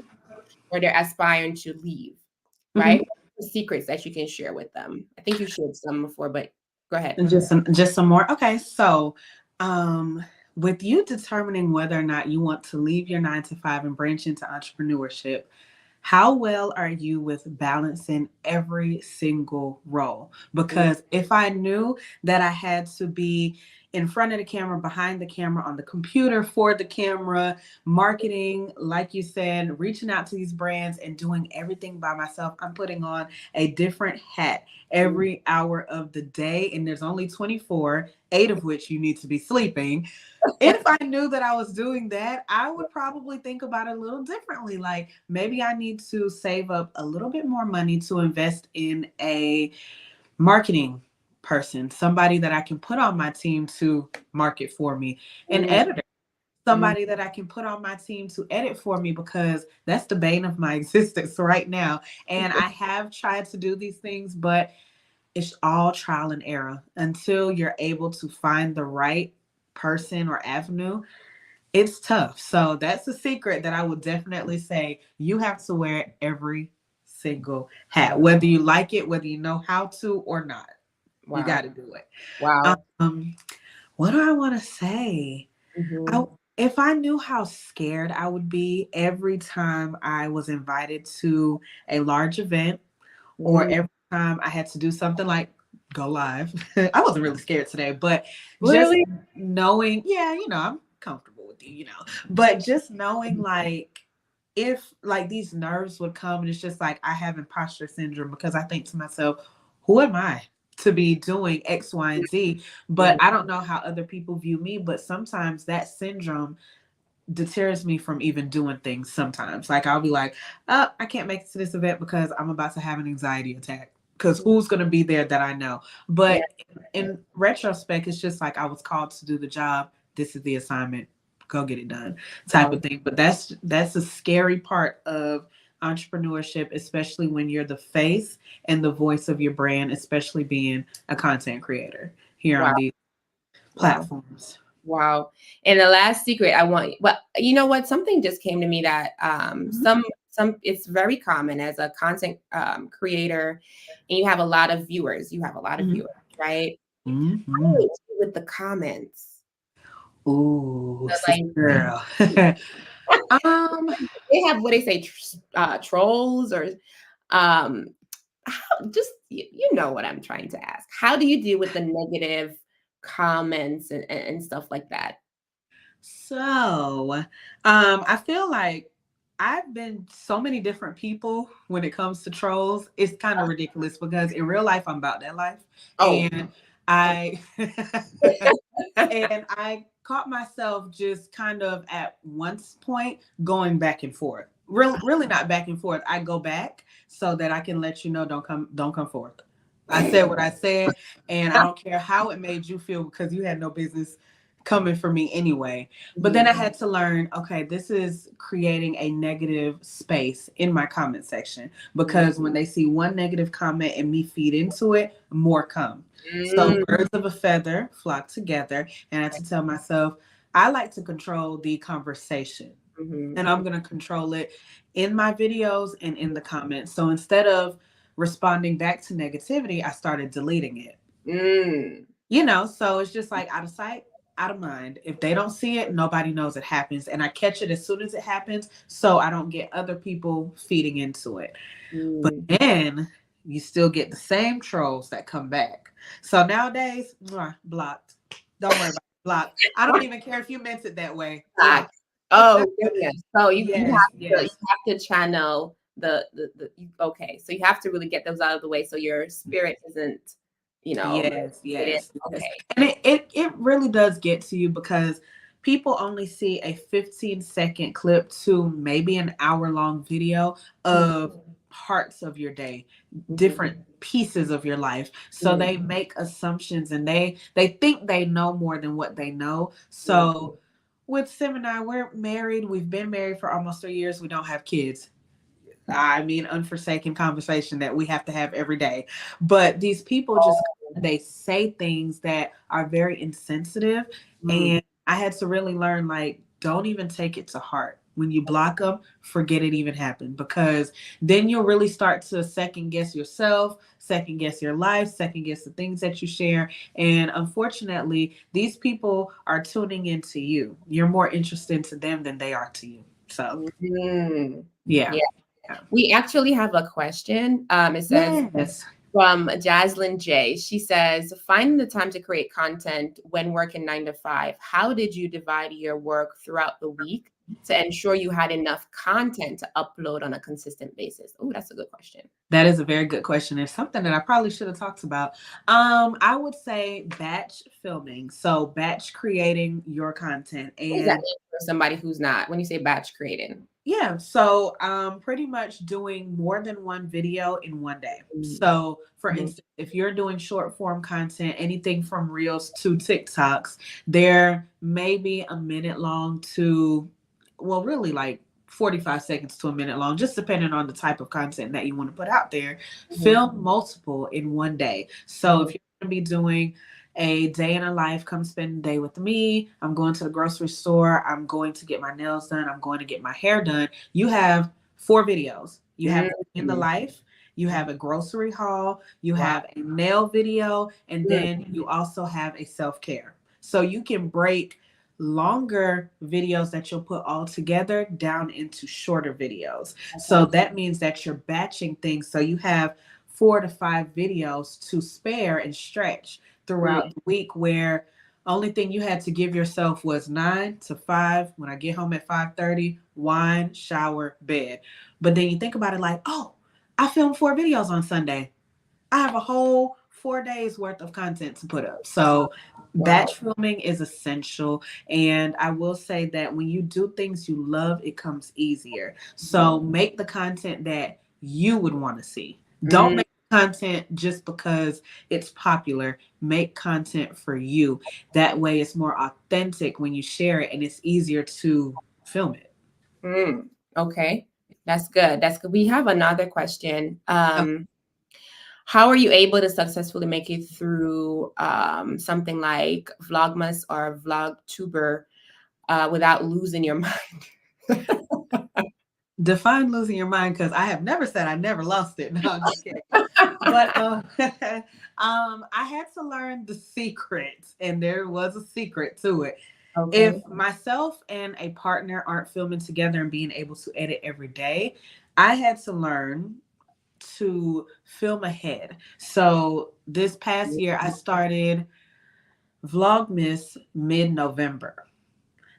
or they're aspiring to leave, right? Mm-hmm. What are the secrets that you can share with them? I think you shared some before, but go ahead. And just some more. Okay, so with you determining whether or not you want to leave your 9 to 5 and branch into entrepreneurship, how well are you with balancing every single role? Mhm. Because if I knew that I had to be in front of the camera, behind the camera, on the computer for the camera, marketing, like you said, reaching out to these brands and doing everything by myself, I'm putting on a different hat every hour of the day. And there's only 24, 8 of which you need to be sleeping. If I knew that I was doing that, I would probably think about it a little differently. Like, maybe I need to save up a little bit more money to invest in a marketing person, somebody that I can put on my team to market for me, an Mhm. editor, Mhm. somebody that I can put on my team to edit for me, because that's the bane of my existence right now. And I have tried to do these things, but it's all trial and error until you're able to find the right person or avenue. It's tough. So that's a secret that I would definitely say you have to wear it every single hat, whether you like it, whether you know how to or not. You got Wow. to do it. Wow. Um, what do I want to say? I, Mm-hmm. if I knew how scared I would be every time I was invited to a large event, or Mm. every time I had to do something like go live. I wasn't really scared today, but just Really? knowing, yeah, I'm comfortable with you, but just knowing like if like these nerves would come, and it's just like I have imposter syndrome because I think to myself, who am I to be doing X, Y, and Z? But Mhm. I don't know how other people view me, but sometimes that syndrome deters me from even doing things sometimes. Like I'll be like, I can't make it to this event because I'm about to have an anxiety attack. Because who's going to be there that I know? Yeah. But in retrospect, it's just like I was called to do the job. This is the assignment. Go get it done, type Wow. of thing. But that's a scary part of entrepreneurship, especially when you're the face and the voice of your brand, especially being a content creator here Wow. on these Wow. platforms. Wow. And the last secret I want, well, you know what? Something just came to me that some it's very common as a content creator, and you have a lot of viewers. You have a lot of Mhm. viewers, right? How do Mhm. you do with the comments? Ooh, The, sister girl. um, they have what they say, trolls or um, just you know what I'm trying to ask. How do you deal with the negative comments and stuff like that? I feel like I've been so many different people when it comes to trolls. It's kind of ridiculous because in real life I'm about that life. Oh, And I and I caught myself just kind of at one point going back and forth. Really not back and forth. I go back so that I can let you know don't come forth. I said what I said, and I don't care how it made you feel because you had no business coming for me anyway. But then Mhm. I had to learn, okay, this is creating a negative space in my comment section because when they see one negative comment and me feed into it, more come. So Mm, birds of a feather flock together. And I had to tell myself, I like to control the conversation. mhm. And I'm going to control it in my videos and in the comments. So instead of responding back to negativity, I started deleting it. Mm. So it's just like out of sight, out of mind. If they don't see it, nobody knows it happens. And I catch it as soon as it happens so I don't get other people feeding into it. But Mm. then you still get the same trolls that come back. So nowadays, blocked. Don't worry about it. Blocked. I don't even care if you meant it that way. Fact. Blocked. Oh, goodness. So Yes, you yes. have to channel okay. So you have to really get those out of the way so your spirit isn't, Yes, it is yes, yes. okay. And it really does get to you because people only see a 15-second clip to maybe an hour-long video of parts of your day, Mhm. different pieces of your life. So Mhm. they make assumptions and they think they know more than what they know. Mhm. So with Sim and I, we're married. We've been married for almost 3 years. We don't have kids. I mean, unforsaken conversation that we have to have every day. But these people just they say things that are very insensitive, Mm. and I had to really learn like don't even take it to heart. When you block them, forget it even happened because then you'll really start to second guess yourself, second guess your life, second guess the things that you share. And unfortunately, these people are tuning into you. You're more interested to them than they are to you. So, Mhm. yeah. Yeah. We actually have a question. It says Yes. from Jaslyn J. She says, finding the time to create content when working 9 to 5. How did you divide your work throughout the week to ensure you had enough content to upload on a consistent basis? Oh, that's a good question. That is a very good question. It's something that I probably should have talked about. I would say batch filming. So batch creating your content. What does that And mean for somebody who's not, when you say batch creating? yeah, so pretty much doing more than one video in one day. Mm. So for Mhm. instance, if you're doing short form content, anything from reels to TikToks, they're maybe a minute long to, well, really like 45 seconds to a minute long, just depending on the type of content that you want to put out there. Mhm. Film multiple in one day. So if Mhm. you're going to be doing a day in a life, come spend a day with me. I'm going to the grocery store. I'm going to get my nails done. I'm going to get my hair done. You have 4 videos. You have in the Mm. life, you have a grocery haul, you Wow. have a nail video, and Mm. then you also have a self-care. So you can break longer videos that you'll put all together down into shorter videos. So Okay. that means that you're batching things. So you have 4 to 5 videos to spare and stretch Mm. throughout the week, where only thing you had to give yourself was 9 to 5. When I get home at 5:30, wine, shower, bed. But then you think about it like, oh, I filmed 4 videos on Sunday. I have a whole 4 days worth of content to put up. So Wow. batch filming is essential. And I will say that when you do things you love, it comes easier. So make the content that you would want to see. Don't Mm. make content just because it's popular. Make content for you. That way it's more authentic when you share it, and it's easier to film it. Mm. Okay. That's good. That's good. We have another question. How are you able to successfully make it through something like Vlogmas or VlogTuber without losing your mind? Define losing your mind, because I have never said I never lost it. No, I'm just kidding. But I had to learn the secrets, and there was a secret to it. Okay. If myself and a partner aren't filming together and being able to edit every day, I had to learn to film ahead. So this past year, I started Vlogmas mid-November.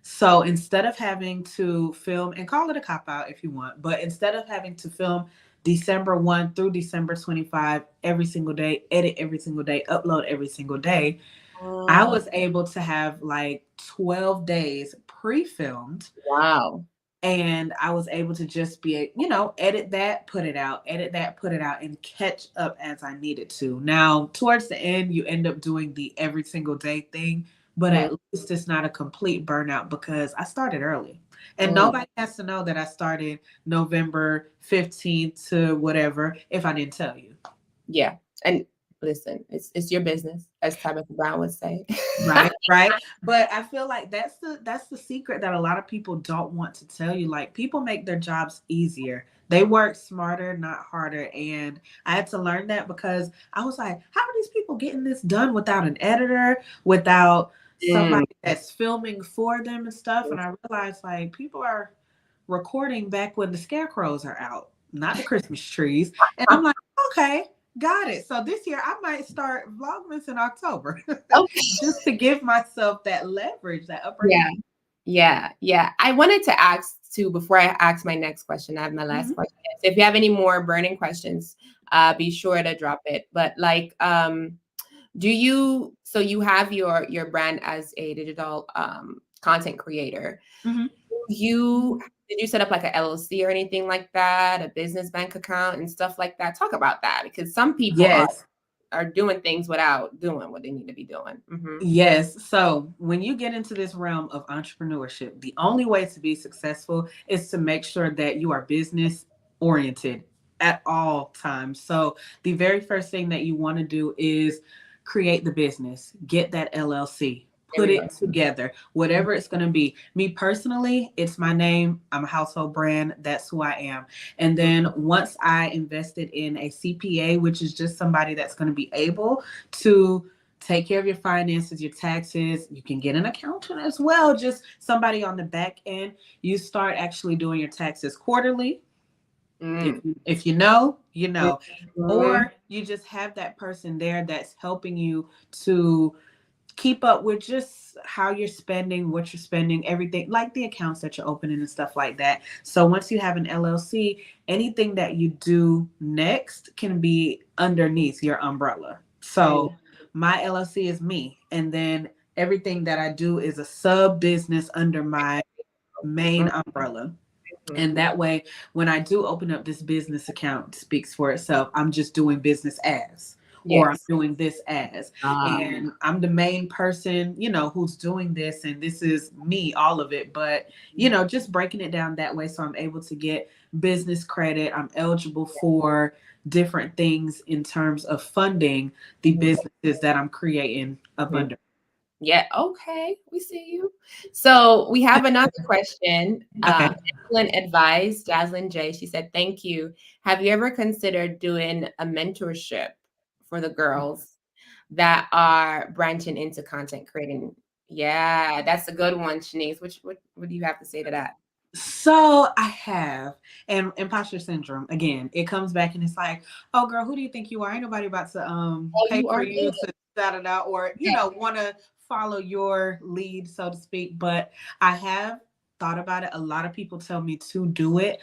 So instead of having to film, and call it a cop out if you want, but instead of having to film December 1 through December 25 every single day, edit every single day, upload every single day, I Oh, was able to have like 12 days pre-filmed, wow. and I was able to just edit that, put it out, edit that, put it out, and catch up as I needed to. Now, towards the end, you end up doing the every single day thing, but Mm, at least it's not a complete burnout because I started early. And mm. nobody has to know that I started November 15th to whatever if I didn't tell you. Yeah. And listen, it's your business, as Tabitha Brown would say. Right, right. But I feel like that's the secret that a lot of people don't want to tell you. Like, people make their jobs easier. They work smarter, not harder. And I had to learn that because I was like, how are these people getting this done without an editor, without Mm. somebody that's filming for them and stuff? And I realized like people are recording back when the scarecrows are out, not the Christmas trees. And I'm like, okay, got it. So this year I might start Vlogmas in October Okay. just to give myself that leverage, that upper Yeah. hand. Yeah. Yeah. I wanted to ask too, before I ask my next question, I have my last Mhm. question. So if you have any more burning questions, be sure to drop it. But like, do you, so you have your brand as a digital content creator. Mhm. You did you set up like a LLC or anything like that, a business bank account and stuff like that? Talk about that because some people Yes. are doing things without doing what they need to be doing. Hmm. Yes. So when you get into this realm of entrepreneurship, the only way to be successful is to make sure that you are business oriented at all times. So the very first thing that you want to do is create the business, get that LLC, There put we go. it together, whatever it's going to be. Me personally, it's my name. I'm a household brand. That's who I am. And then once I invested in a CPA, which is just somebody that's going to be able to take care of your finances, your taxes. You can get an accountant as well, just somebody on the back end. You start actually doing your taxes quarterly. If Mm. if you know, you know. Mhm. Or you just have that person there that's helping you to keep up with just how you're spending, what you're spending, everything, like the accounts that you're opening and stuff like that. So once you have an LLC, anything that you do next can be underneath your umbrella. Mm. So my LLC is me. And then everything that I do is a sub business under my main umbrella. Mhm. And that way, when I do open up this business account, it speaks for itself. I'm just doing business as, or I'm Yes. doing this as. Ah. And I'm the main person, who's doing this. And this is me, all of it. But, just breaking it down that way. So I'm able to get business credit. I'm eligible for different things in terms of funding the Mhm. businesses that I'm creating up Mhm. under. Yeah. Okay. We see you. So we have another question. Okay. Excellent advice. Jaslyn J. She said, thank you. Have you ever considered doing a mentorship for the girls that are branching into content creating? Yeah, that's a good one, Shanice. What do you have to say to that? So I have, and imposter syndrome again. It comes back and it's like, oh girl, who do you think you are? Ain't nobody about to Oh, pay you for are you good. to shout it out or Yeah. want to follow your lead, so to speak. But I have thought about it. A lot of people tell me to do it.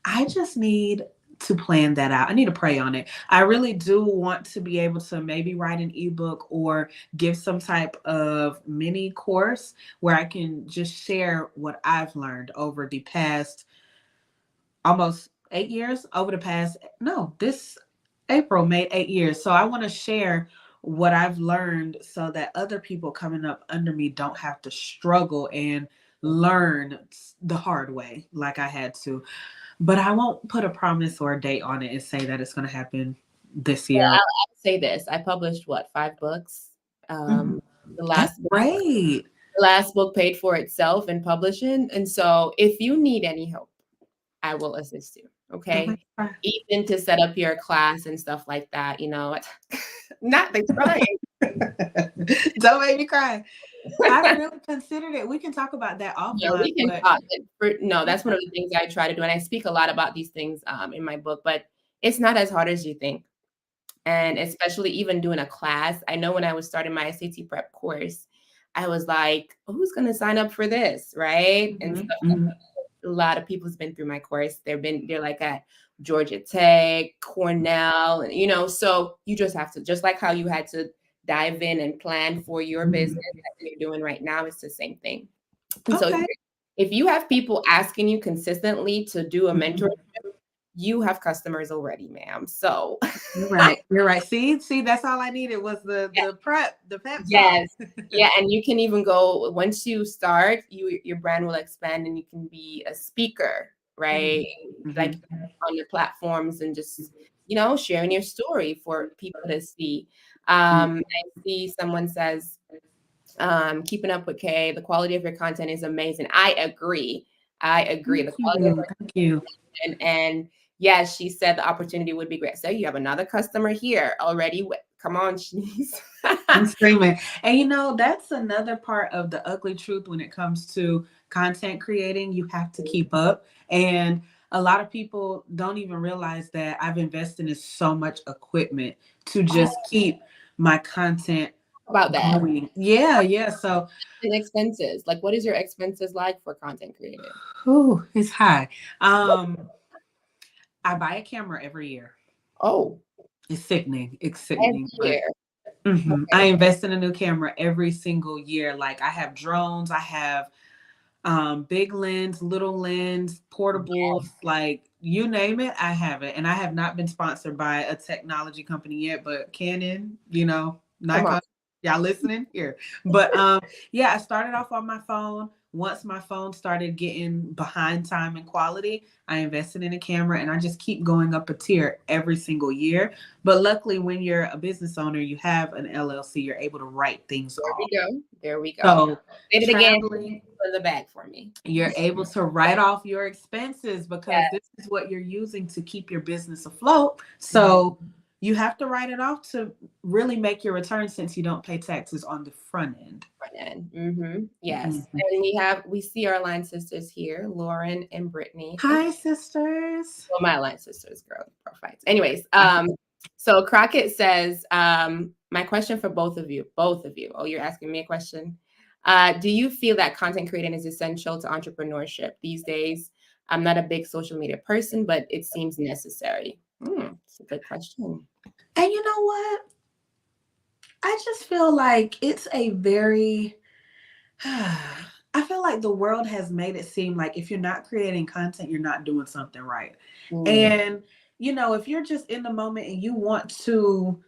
I just need to plan that out. I need to pray on it. I really do want to be able to maybe write an ebook or give some type of mini course where I can just share what I've learned over the past almost 8 years. Over the past, no, this April made 8 years. So I want to share what I've learned so that other people coming up under me don't have to struggle and learn the hard way like I had to. But I won't put a promise or a date on it and say that it's going to happen this Well, year. I'll say this. I published what, 5 books? Mhm. The That's last book, great. the last book paid for itself in publishing. And so if you need any help, I will assist you. Don't make Okay. me cry. Even to set up your class and stuff like that, not the crying. Don't make me cry. I really considered it. We can talk about that Yeah, offline, we can but talk. No, that's one of the things I try to do. And I speak a lot about these things in my book, but it's not as hard as you think. And especially even doing a class. I know when I was starting my SAT prep course, I was like, who's going to sign up for this? Right. And Mhm, stuff. mhm. A lot of people's been through my course. They're like at Georgia Tech, Cornell, so you just have to, just like how you had to dive in and plan for your business that you're doing right now, it's the same thing. And so Okay. if you have people asking you consistently to do a mentor, Mhm. you have customers already, ma'am. So You're right. You're right. See, that's all I needed was the pep talk. yes. Yeah, and you can even go once you start, your brand will expand and you can be a speaker, right? Like Mhm. on your platforms and just, sharing your story for people to see. Mhm. I see someone says, keeping up with Kay, the quality of your content is amazing. I agree. I agree. Thank The quality of you. Thank you. and yes, she said the opportunity would be great. So you have another customer here already. Come on, Shanice. I'm screaming. And that's another part of the ugly truth when it comes to content creating. You have to keep up. And a lot of people don't even realize that I've invested in so much equipment to Oh, just keep my content about that. going. Yeah, yeah. So, And expenses. Like, what is your expenses like for content creating? whew, it's high. I buy a camera every year. Oh, It's sickening. It's every sickening, but year. I invest in a new camera every single year. Like I have drones, I have big lens, little lens, portables, like you name it, I have it. And I have not been sponsored by a technology company yet, but Canon, Come on. Nikon, y'all listening here. But yeah, I started off on my phone. Once my phone started getting behind time and quality, I invested in a camera and I just keep going up a tier every single year. But luckily, when you're a business owner, you have an LLC, you're able to write things There off. we go. There we go. So Say it again traveling, for the bag for me. you're able to write off your expenses because Yeah. this is what you're using to keep your business afloat. Mhm. So you have to write it off to really make your return since you don't pay taxes on the front end. Yes. Mhm. And we see our line sisters here, Lauren and Brittany. Hey, Hi, sisters. well, my line sisters, girl, profiles. Anyways, so Crockett says, my question for both of you. Oh, you're asking me a question. Do you feel that content creating is essential to entrepreneurship these days? I'm not a big social media person, but it seems necessary. It's a good question. And you know what? I just feel like it's a very I feel like the world has made it seem like if you're not creating content, you're not doing something right. Mm, And, if you're just in the moment and you want to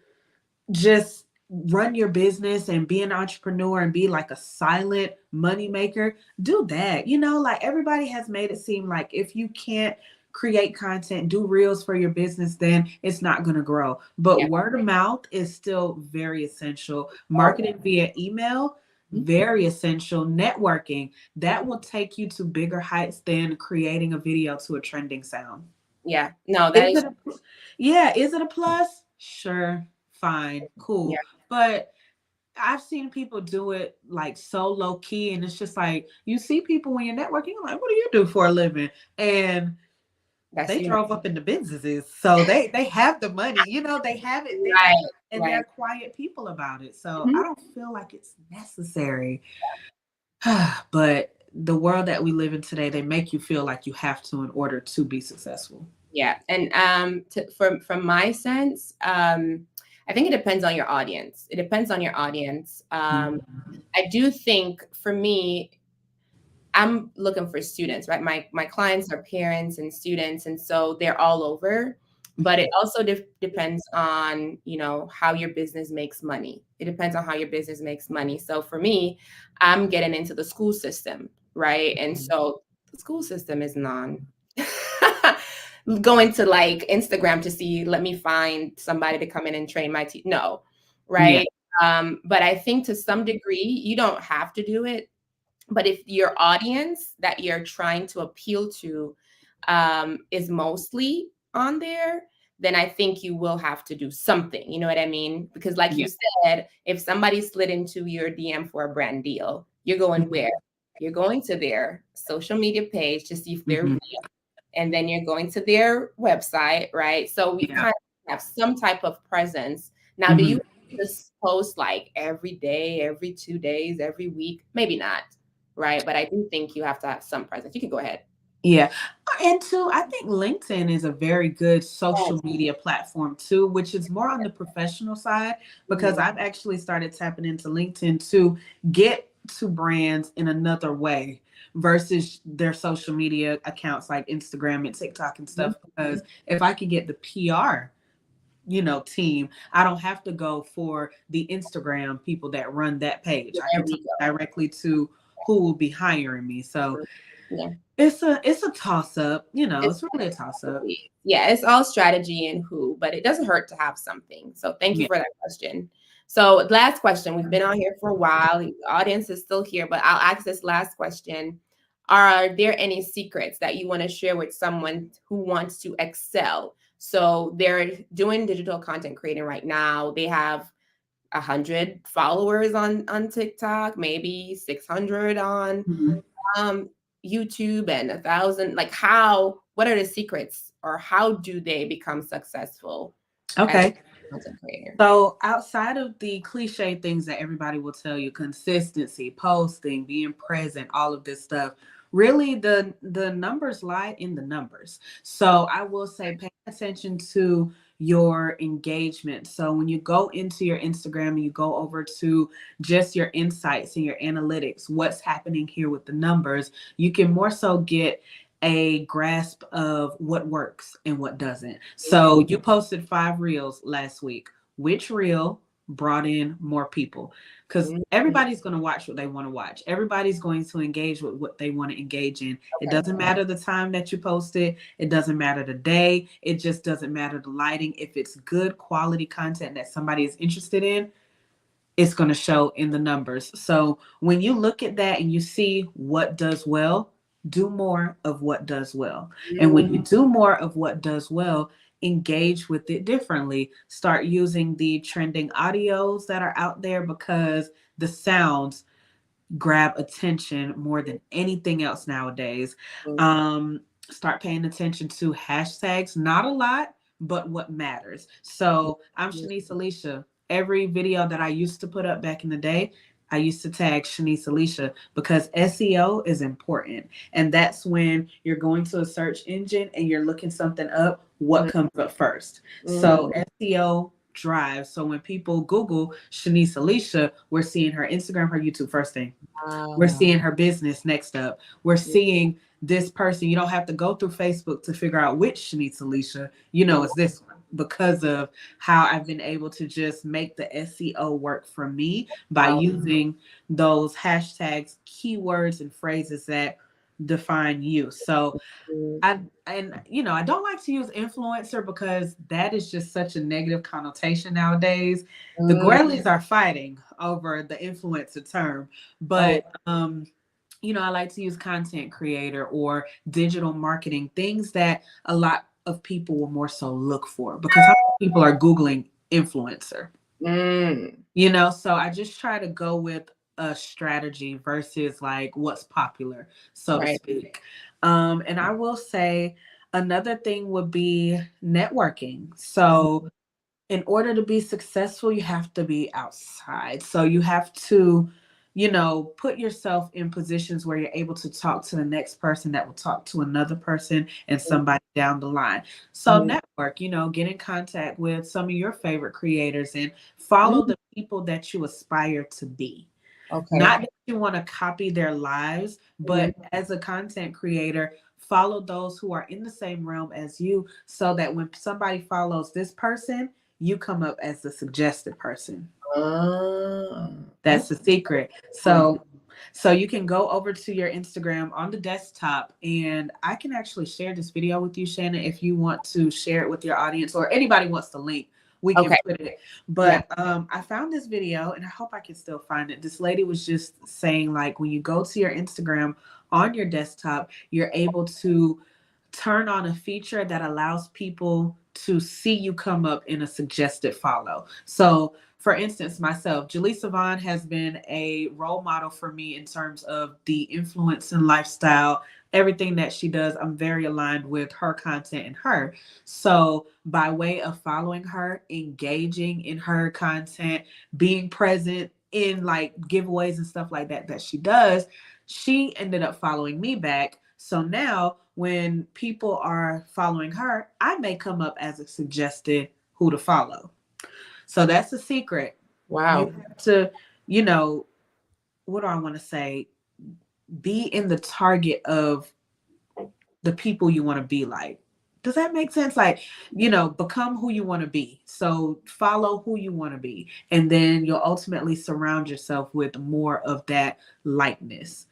just run your business and be an entrepreneur and be like a silent money maker, do that. Like everybody has made it seem like if you can't create content, do reels for your business, then it's not going to grow. But yeah. word of mouth is still very essential. Oh, Marketing via email, very essential. Networking, that will take you to bigger heights than creating a video to a trending sound. Yeah. No, that Is is, it yeah, is it a plus? Sure, fine, yeah. cool. But I've seen people do it like so low key, and it's just like you see people when you're networking, you're like, what do you do for a living? And That's they you know. drove up in the Benzes, so they have the money, they have it there, Right. and Right. they're quiet people about it. So I Mhm. don't feel like it's necessary. But the world that we live in today, they make you feel like you have to in order to be successful. Yeah. And from my sense, I think it depends on your audience. It depends on your audience. Mhm. I do think for me, I'm looking for students, right? My clients are parents and students, and so they're all over. But it also depends on, how your business makes money. It depends on how your business makes money. So for me, I'm getting into the school system, right? And so the school system is non going to like Instagram to see, let me find somebody to come in and train my team. No, Yeah. right? But I think to some degree, you don't have to do it, but if your audience that you're trying to appeal to is mostly on there, then I think you will have to do something. You know what I mean? Because, like Yeah. you said, if somebody slid into your DM for a brand deal, you're going where? You're going to their social media page to see if they're Mhm. real. And then you're going to their website, right? So we Yeah. kind of have some type of presence. Now, do Mhm. you just post like every day, every 2 days, every week? Maybe not, right? But I do think you have to have some presence. You can go ahead. Yeah. And two, I think LinkedIn is a very good social Yes. media platform too, which is more on the professional side because Mhm. I've actually started tapping into LinkedIn to get to brands in another way versus their social media accounts like Instagram and TikTok and stuff. Because if I can get the PR, team, I don't have to go for the Instagram people that run that page. I There can talk we go. directly to who will be hiring me. So Yeah. it's a toss up, It's it's really a toss up. yeah, it's all strategy and who, but it doesn't hurt to have something. So thank you Yeah. for that question. So last question. We've been on here for a while. The audience is still here, but I'll ask this last question. Are there any secrets that you want to share with someone who wants to excel? So they're doing digital content creating right now. They have 100 followers on TikTok, maybe 600 on Mhm. um, YouTube, and 1,000. Like, what are the secrets, or how do they become successful as Okay. a content creator? So outside of the cliche things that everybody will tell you, consistency, posting, being present, all of this stuff, really the numbers lie in the numbers. So I will say pay attention to your engagement. So when you go into your Instagram and you go over to just your insights and your analytics, what's happening here with the numbers, you can more so get a grasp of what works and what doesn't. So you posted 5 reels last week. Which reel brought in more people? Because Mhm. everybody's going to watch what they want to watch. Everybody's going to engage with what they want to engage in. It Okay. doesn't matter the time that you post it. It doesn't matter the day. It just doesn't matter the lighting. If it's good quality content that somebody is interested in, it's going to show in the numbers. So when you look at that and you see what does well, do more of what does well. And when you do more of what does well, engage with it differently. Start using the trending audios that are out there because the sounds grab attention more than anything else nowadays. Mhm. Um, Start paying attention to hashtags, not a lot, but what matters. So I'm Shanice Alicia. Every video that I used to put up back in the day, I used to tag Shanice Alicia because SEO is important. And that's when you're going to a search engine and you're looking something up, what comes up first. So Mhm. SEO drives. So when people Google Shanice Alicia, we're seeing her Instagram, her YouTube first thing. We're Ah, seeing her business next up. We're seeing this person. You don't have to go through Facebook to figure out which Shanice Alicia, it's this one because of how I've been able to just make the SEO work for me by wow. using those hashtags, keywords, and phrases that define you. So Mm, I I don't like to use influencer because that is just such a negative connotation nowadays. The mm, girlies are fighting over the influencer term, oh, but I like to use content creator or digital marketing, things that a lot of people will more so look for because how many people are Googling influencer? mm, So I just try to go with a strategy versus like what's popular, so to right. speak. And I will say another thing would be networking. So in order to be successful, you have to be outside. So you have to, put yourself in positions where you're able to talk to the next person that will talk to another person and somebody down the line. So Mm, network, get in contact with some of your favorite creators and follow mm, the people that you aspire to be. okay. Not that you want to copy their lives, Mhm. but as a content creator, follow those who are in the same realm as you so that when somebody follows this person, you come up as the suggested person. Ah, That's the secret. okay. So you can go over to your Instagram on the desktop and I can actually share this video with you, Shannon, if you want to share it with your audience or anybody wants the link, we can Okay. put it. Yeah. But I found this video and I hope I can still find it. This lady was just saying like when you go to your Instagram on your desktop, you're able to turn on a feature that allows people to see you come up in a suggested follow. So, for instance, myself, Jaleesa Vaughn has been a role model for me in terms of the influence and lifestyle. Everything that she does, I'm very aligned with her content and her. So, by way of following her, engaging in her content, being present in like giveaways and stuff like that she does, she ended up following me back. So now when people are following her, I may come up as a suggested who to follow. So that's the secret. You Wow. have to, you know, what do I want to say? Be in the target of the people you want to be like. Does that make sense? Like, become who you want to be. So follow who you want to be. And then you'll ultimately surround yourself with more of that likeness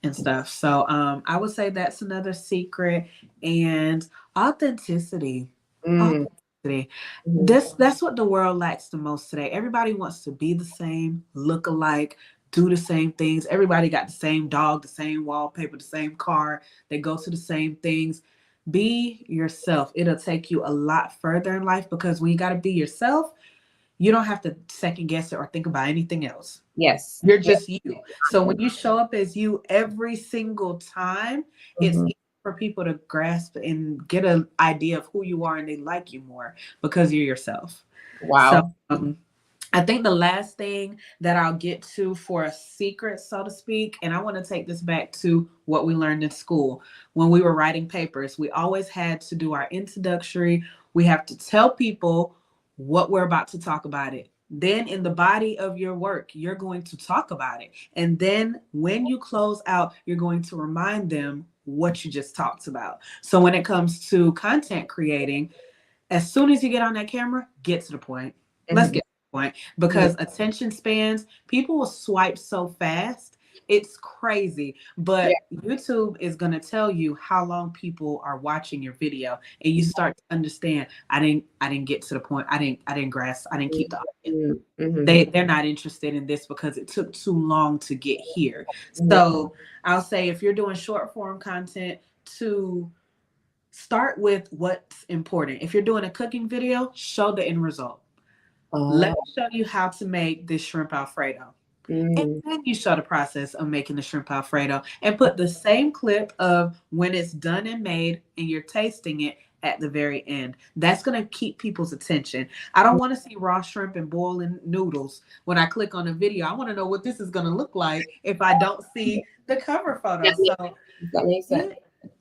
and stuff. So I would say that's another secret. And authenticity. Mm, Authenticity. mhm. That's what the world lacks the most today. Everybody wants to be the same, look alike, do the same things. Everybody got the same dog, the same wallpaper, the same car. They go to the same things. Be yourself. It'll take you a lot further in life because when you got to be yourself, you don't have to second guess it or think about anything else. Yes. You're Yeah. just you. So when you show up as you every single time, it's Mhm. easy for people to grasp and get an idea of who you are and they like you more because you're yourself. So Wow. I think the last thing that I'll get to for a secret, so to speak, and I want to take this back to what we learned in school. When we were writing papers, we always had to do our introductory. We have to tell people what we're about to talk about it. Then in the body of your work, you're going to talk about it. And then when you close out, you're going to remind them what you just talked about. So when it comes to content creating, as soon as you get on that camera, get to the point. Let's Mhm. get to the point Mhm. because attention spans, people will swipe so fast. It's crazy. Yeah. But YouTube is going to tell you how long people are watching your video and you start to understand I didn't get to the point. I didn't grasp. I didn't keep the audience. Mhm. Mhm. They're not interested in this because it took too long to get here. Mhm. So, I'll say if you're doing short form content to start with what's important. If you're doing a cooking video, show the end result. Let Oh. me show you how to make this shrimp Alfredo. And Mm. then you show the process of making the shrimp Alfredo and put the same clip of when it's done and made and you're tasting it at the very end. That's going to keep people's attention. I don't want to see raw shrimp and boiling noodles when I click on a video. I want to know what this is going to look like if I don't see the cover photo. That makes So, sense. That makes yeah, sense.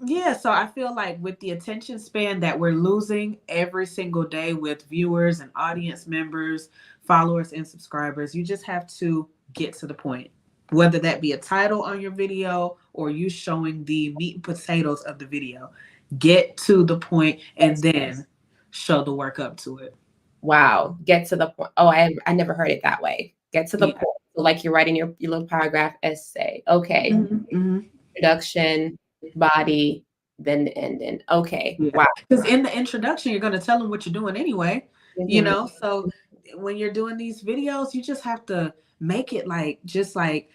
yeah, so I feel like with the attention span that we're losing every single day with viewers and audience members, followers and subscribers, you just have to get to the point. Whether that be a title on your video or you showing the meat and potatoes of the video, get to the point and Yes. then show the work up to it. Wow. Get to the point. Oh, I never heard it that way. Get to the Yeah. point. So like you're writing your little paragraph essay. Okay. Mhm, mhm. Introduction, body, then the ending. Okay. Yeah. Wow. Because in the introduction, you're going to tell them what you're doing anyway, Mhm. So when you're doing these videos, you just have to make it like, just like,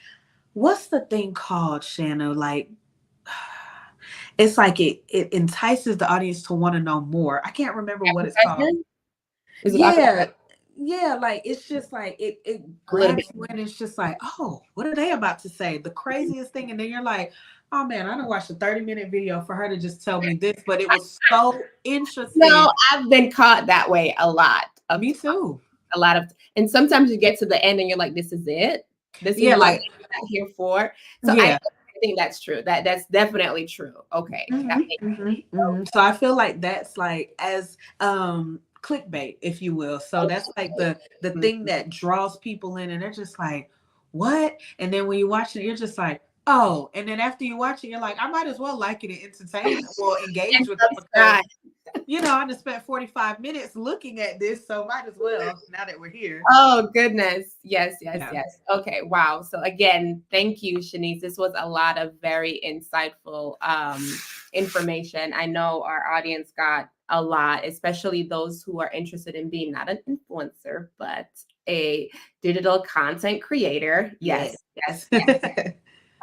what's the thing called, Shanna? Like, it's like it entices the audience to want to know more. I can't remember what it's called. Advertisement? Is it Yeah. Yeah, like it's just like it a little bit? grabs you and it's just like, oh, what are they about to say? The craziest thing. And then you're like, oh man, I done watched a 30-minute video for her to just tell me this, but it was so interesting. No, I've been caught that way a lot of Me times. too. A lot of, and sometimes you get to the end and you're like, this is it. This is Yeah, what like, I'm here for. So I yeah. think that's true. That's definitely true. Okay. That makes So I feel like that's like as clickbait, if you will. So that's like the sense. thing that draws people in and they're just like, what? And then when you watch it, you're just like, oh. And then after you watch it, you're like, I might as well like it and entertain or engage And with it because subscribe. I just spent 45 minutes looking at this, so might as well now that we're here. Oh goodness. Yes, yes, Yeah. yes. Okay. Wow. So again, thank you, Shanice. This was a lot of very insightful information. I know our audience got a lot, especially those who are interested in being not an influencer, but a digital content creator. Yes, yes, yes.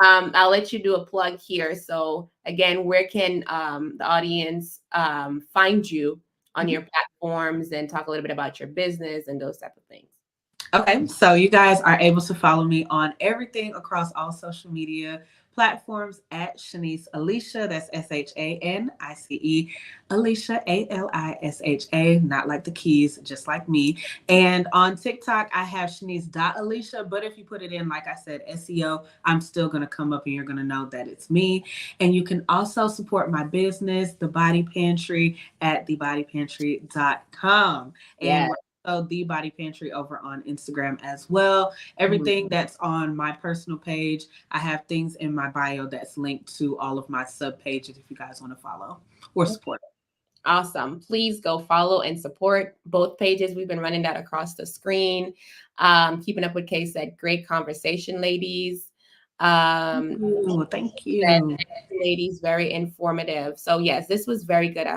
I'll let you do a plug here. So again, where can the audience find you on your platforms and talk a little bit about your business and those type of things? Okay, so you guys are able to follow me on everything across all social media platforms at Shanice Alicia. That's SHANICE, Alicia, ALISHA, not like the keys, just like me. And on TikTok, I have Shanice.Alicia. But if you put it in, like I said, SEO, I'm still going to come up and you're going to know that it's me. And you can also support my business, The Body Pantry, at thebodypantry.com. And Yeah. we're The Body Pantry over on Instagram as well. Everything that's on my personal page, I have things in my bio that's linked to all of my sub pages if you guys want to follow or support. Awesome. Please go follow and support both pages. We've been running that across the screen. Keeping Up with Kay said, great conversation, ladies. Ooh, thank you. Ladies, very informative. So yes, this was very good.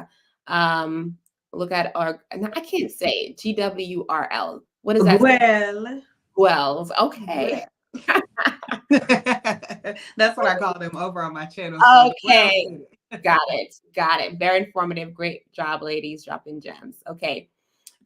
Look at our, and I can't say it, GWRL. What is that? Well, Wells. Okay. that's what I call them over on my channel. Okay. Got it. Got it. Very informative. Great job, ladies. Dropping gems. Okay.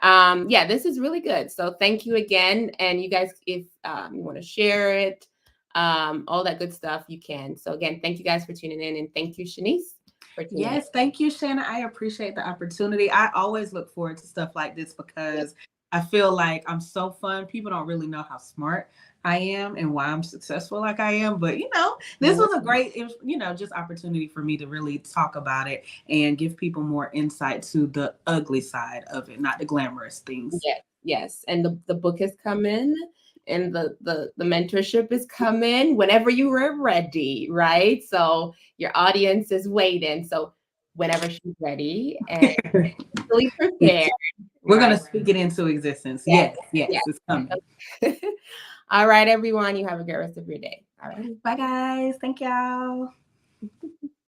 Yeah, this is really good. So thank you again. And you guys, if you want to share it, all that good stuff, you can. So again, thank you guys for tuning in, and thank you, Shanice, for tuning in. Yes, thank you, Shanna. I appreciate the opportunity. I always look forward to stuff like this because I feel like I'm so fun. People don't really know how smart I am and why I'm successful like I am. But, this was a great, just opportunity for me to really talk about it and give people more insight to the ugly side of it, not the glamorous things. Yes, yes. And the book is coming, and the mentorship is coming whenever you were ready, right? So your audience is waiting. So whenever she's ready and really prepared. We're Right? going to speak it into existence. Yes, Yes, it's coming. All right, everyone. You have a great rest of your day. All right. Bye, guys. Thank y'all.